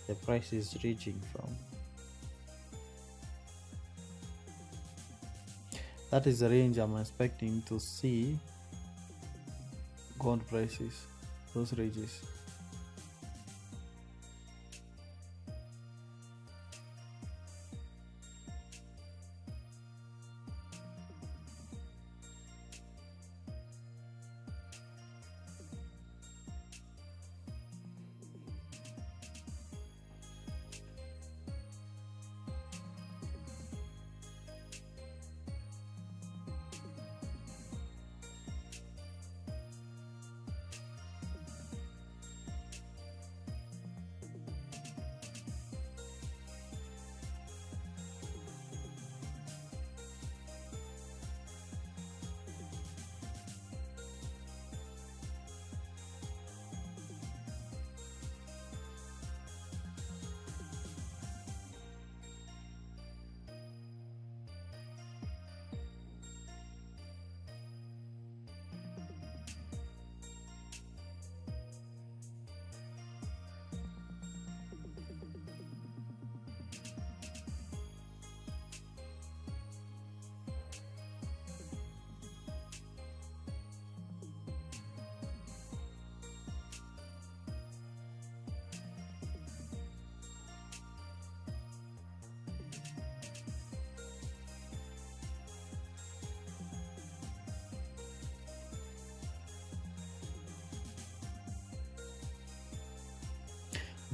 the price is reaching from. That is the range I'm expecting to see gold prices, those ranges.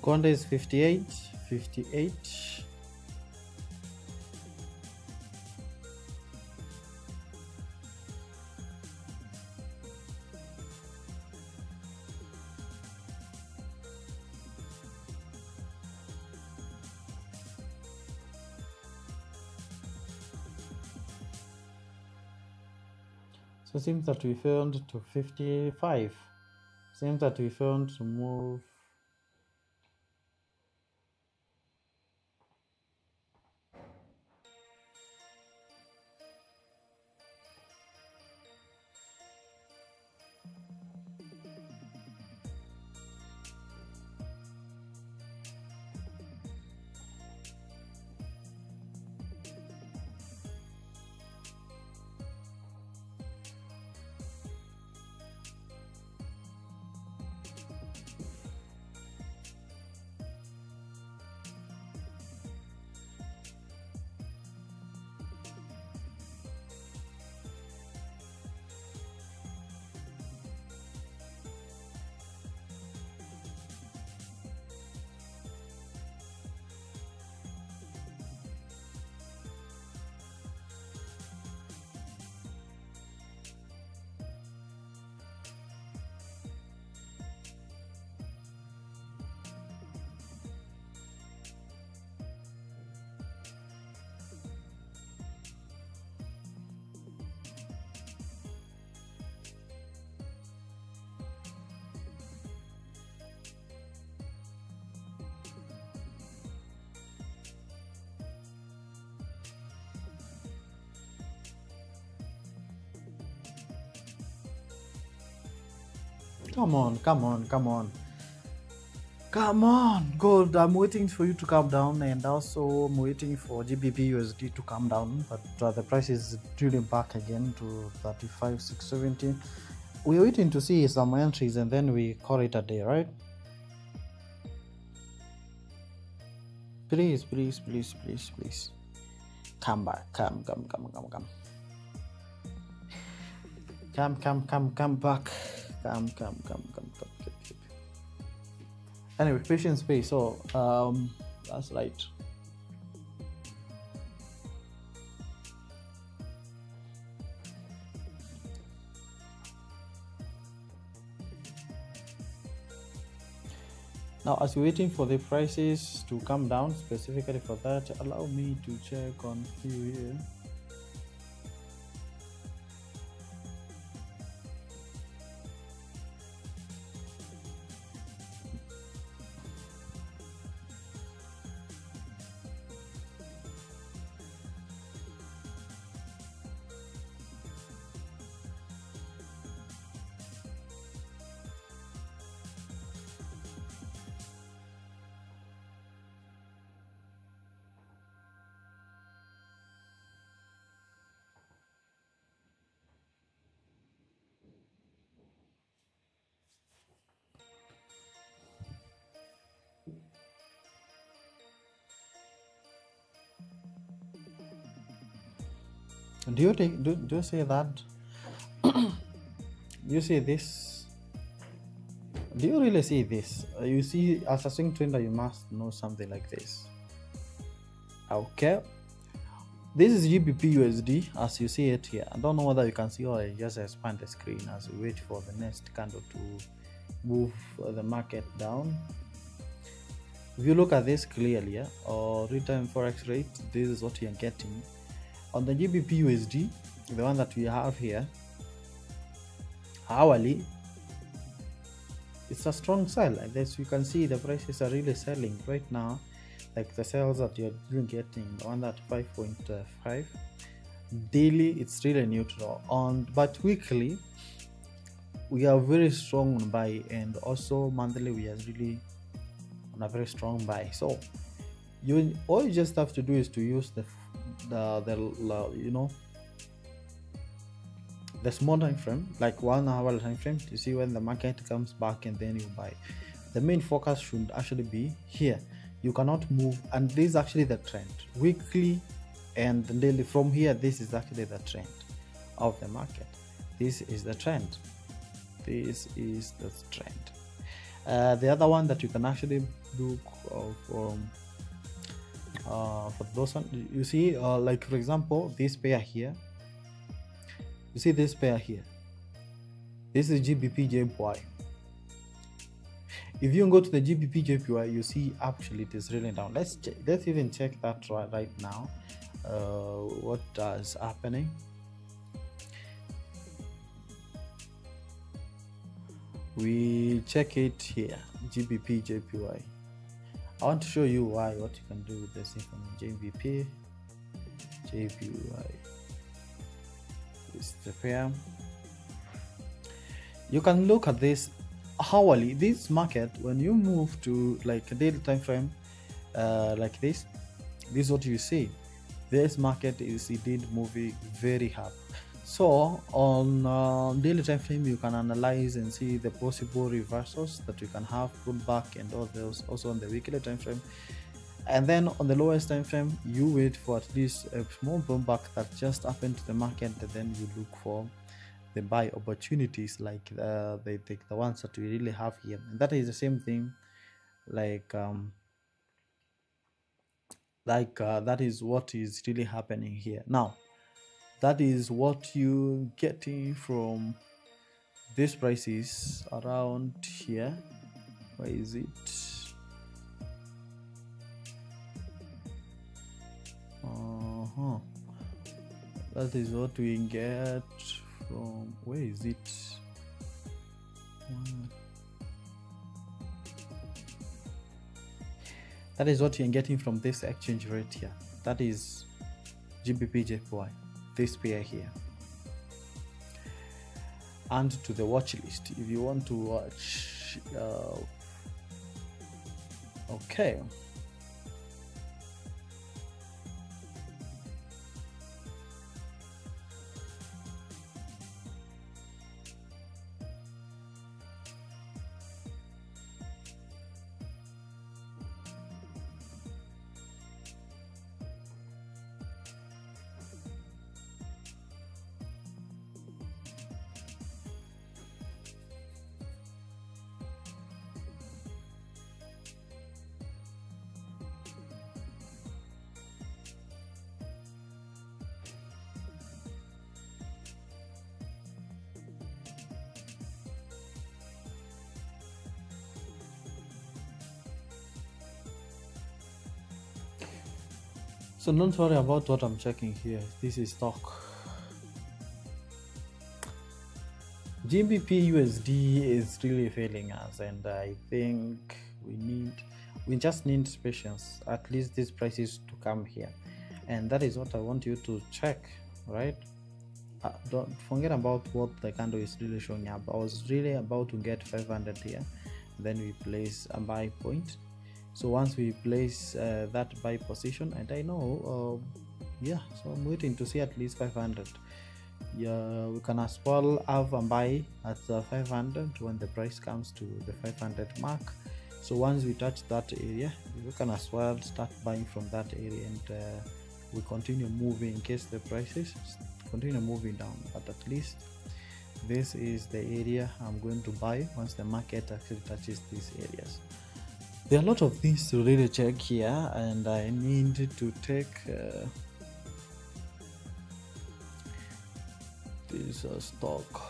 Conda is 58, 58. So it seems that we failed to 55. Seems that we failed to move. Come on, come on, come on. Come on, gold. I'm waiting for you to come down, and also I'm waiting for GBP USD to come down. But the price is drilling back again to 35,670. We're waiting to see some entries, and then we call it a day, right? Please, please, please, please, please. Come back. Come back. Come. Anyway, patience pay. So that's right. Now, as we're waiting for the prices to come down, specifically for that, allow me to check on few here. Do you see that? Do you see this? Do you really see this? You see, as a swing trader, you must know something like this. Okay, this is GBP USD as you see it here. I don't know whether you can see, or I just expand the screen as we wait for the next candle to move the market down. If you look at this clearly, or real-time forex rate, this is what you're getting on the GBP USD, the one that we have here. Hourly, it's a strong sell. Like this, you can see the prices are really selling right now. Like the sales that you're getting on that 5.5. Daily, it's really neutral. But weekly, we are very strong on buy, and also monthly we are really on a very strong buy. So all you just have to do is to use the small time frame, like 1 hour time frame, to see when the market comes back, and then you buy. The main focus should actually be here. You cannot move, and this is actually the trend weekly and daily. From here, this is actually the trend of the market. This is the trend. The other one that you can actually look for those one, you see, like for example, this pair here. You see this pair here. This is GBP JPY. If you go to the GBP JPY, you see actually it is really down. Let's even check that right now. What is happening? We check it here, GBP JPY. I want to show you what you can do with this information. GBP JPY is the pair. You can look at this hourly. This market, when you move to like a daily time frame, like this is what you see. This market is indeed moving very hard. So on daily time frame, you can analyze and see the possible reversals that you can have, pullback, and all those. Also on the weekly time frame, and then on the lowest time frame, you wait for at least a small pullback that just happened to the market, and then you look for the buy opportunities, like the ones that we really have here. And that is the same thing, like that is what is really happening here now. That is what you getting from these prices around here. Where is it? That is what we get from, where is it? That is what you're getting from this exchange rate here. That is GBP JPY, this pair here. And to the watch list if you want to watch. Okay. So don't worry about what I'm checking here. This is stock. GBP USD is really failing us, and I think we just need patience, at least these prices to come here, and that is what I want you to check, right? Don't forget about what the candle is really showing up. I was really about to get 500 here, then we place a buy point. So once we place that buy position, and I know yeah, so I'm waiting to see at least 500. Yeah, we can as well have a buy at 500 when the price comes to the 500 mark. So once we touch that area, we can as well start buying from that area, and we continue moving in case the prices continue moving down. But at least this is the area I'm going to buy once the market actually touches these areas. There are a lot of things to really check here, and I need to take this stock.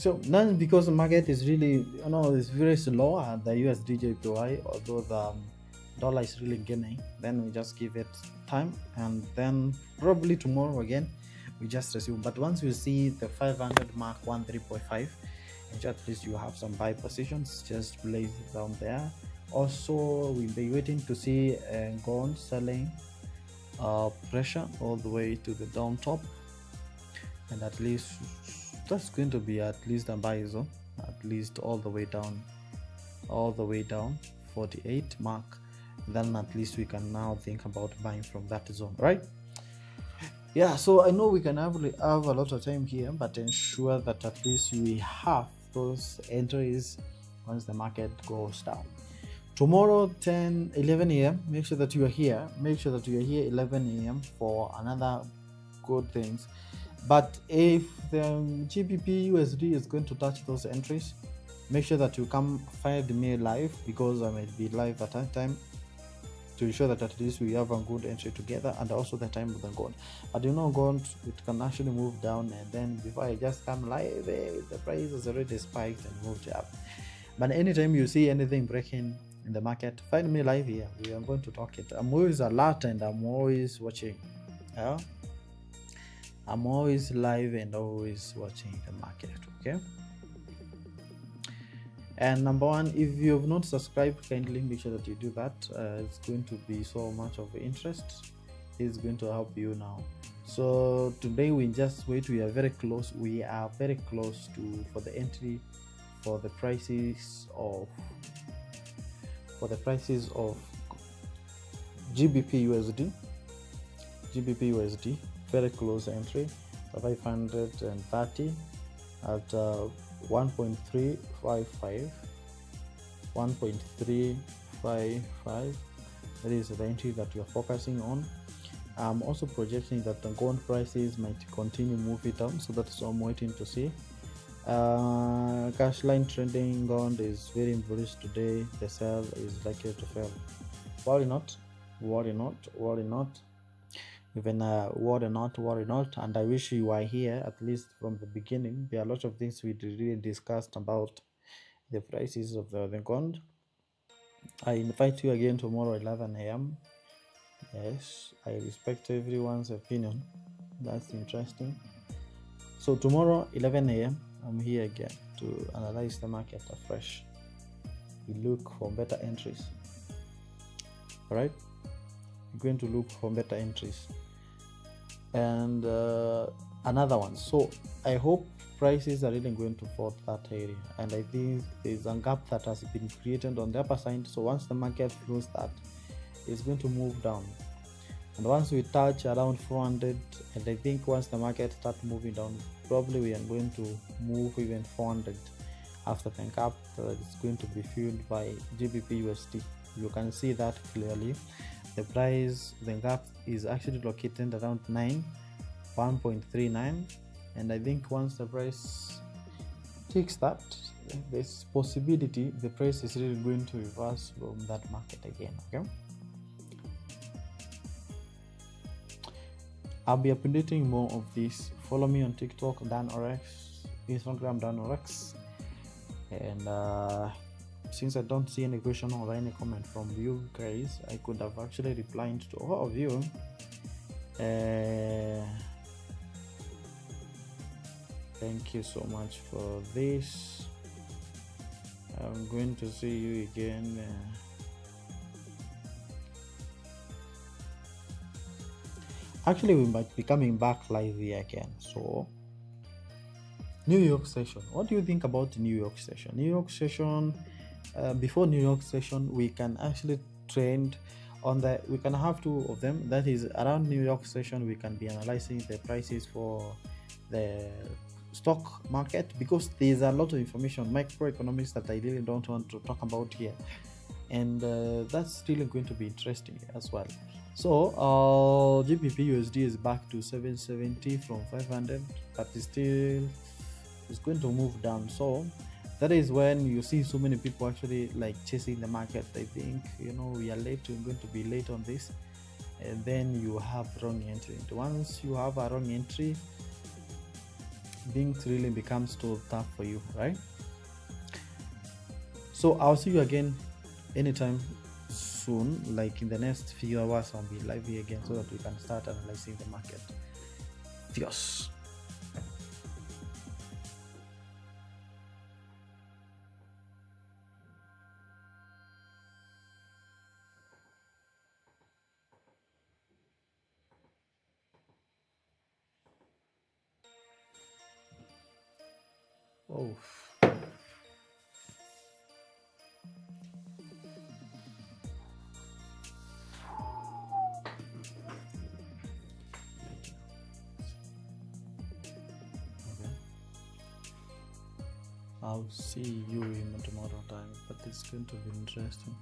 So that's because the market is really, it's very slow at the USD JPY, although the dollar is really gaining. Then we just give it time, and then probably tomorrow again we just resume. But once we see the 500 mark, 13.5, at least you have some buy positions, just place it down there. Also, we'll be waiting to see gold selling pressure all the way to the down top, and at least that's going to be at least a buy zone, at least all the way down, 48 mark. Then at least we can now think about buying from that zone, right? Yeah, so I know we can have a lot of time here, but ensure that at least we have those entries once the market goes down. Tomorrow 11 a.m, make sure that you are here. 11 a.m for another good things. But if the GBP USD is going to touch those entries, make sure that you come find me live, because I might be live at that time, to ensure that at least we have a good entry together, and also the time with the gold. But gold, it can actually move down, and then before I just come live, the price has already spiked and moved up. But anytime you see anything breaking in the market, find me live here. We are going to talk it. I'm always alert and I'm always watching. Yeah, I'm always live and always watching the market. Okay. And number one, if you have not subscribed, kindly make sure that you do that. It's going to be so much of interest. It's going to help you now. So today we just wait. We are very close. We are very close to for the entry for the prices of GBP USD. Very close entry, 530 at 1.355. That is the entry that we are focusing on. I'm also projecting that the gold prices might continue moving down, so that's what I'm waiting to see. Cash line trending gold is very bullish today. The sell is likely to fail. Worry not. Even worry not. And I wish you were here at least from the beginning. There are a lot of things we really discussed about the prices of the gold. I invite you again tomorrow 11 a.m. Yes, I respect everyone's opinion. That's interesting. So tomorrow 11 a.m. I'm here again to analyze the market afresh. We look for better entries. All right, we're going to look for better entries. And another one. So I hope prices are really going to fall that area, and I think there's a gap that has been created on the upper side. So once the market closes that, it's going to move down, and once we touch around 400, and I think once the market starts moving down, probably we are going to move even 400 after the gap that is going to be filled by GBP USD. You can see that clearly. The price, the gap is actually located around 1.39, and I think once the price takes that, there's possibility the price is really going to reverse from that market again. Okay, I'll be updating more of this. Follow me on TikTok, Dan Orex, Instagram, Dan Orex, and since I don't see any question or any comment from you guys, I could have actually replied to all of you. Thank you so much for this. I'm going to see you again. Actually, we might be coming back live here again. So, New York session. What do you think about the New York session? New York session. Before New York session, we can actually trend on we can have two of them. That is, around New York session, we can be analyzing the prices for the stock market, because there's a lot of information, microeconomics, that I really don't want to talk about here, and that's really going to be interesting as well. So GBP USD is back to 770 from 500, but it's going to move down. So that is when you see so many people actually like chasing the market. I think we are late. We're going to be late on this, and then you have wrong entry. Once you have a wrong entry, things really becomes too tough for you, right? So I'll see you again anytime soon, like in the next few hours. I'll be live here again so that we can start analyzing the market. Adios. Oh. Okay. I'll see you in tomorrow time, but it's going to be interesting.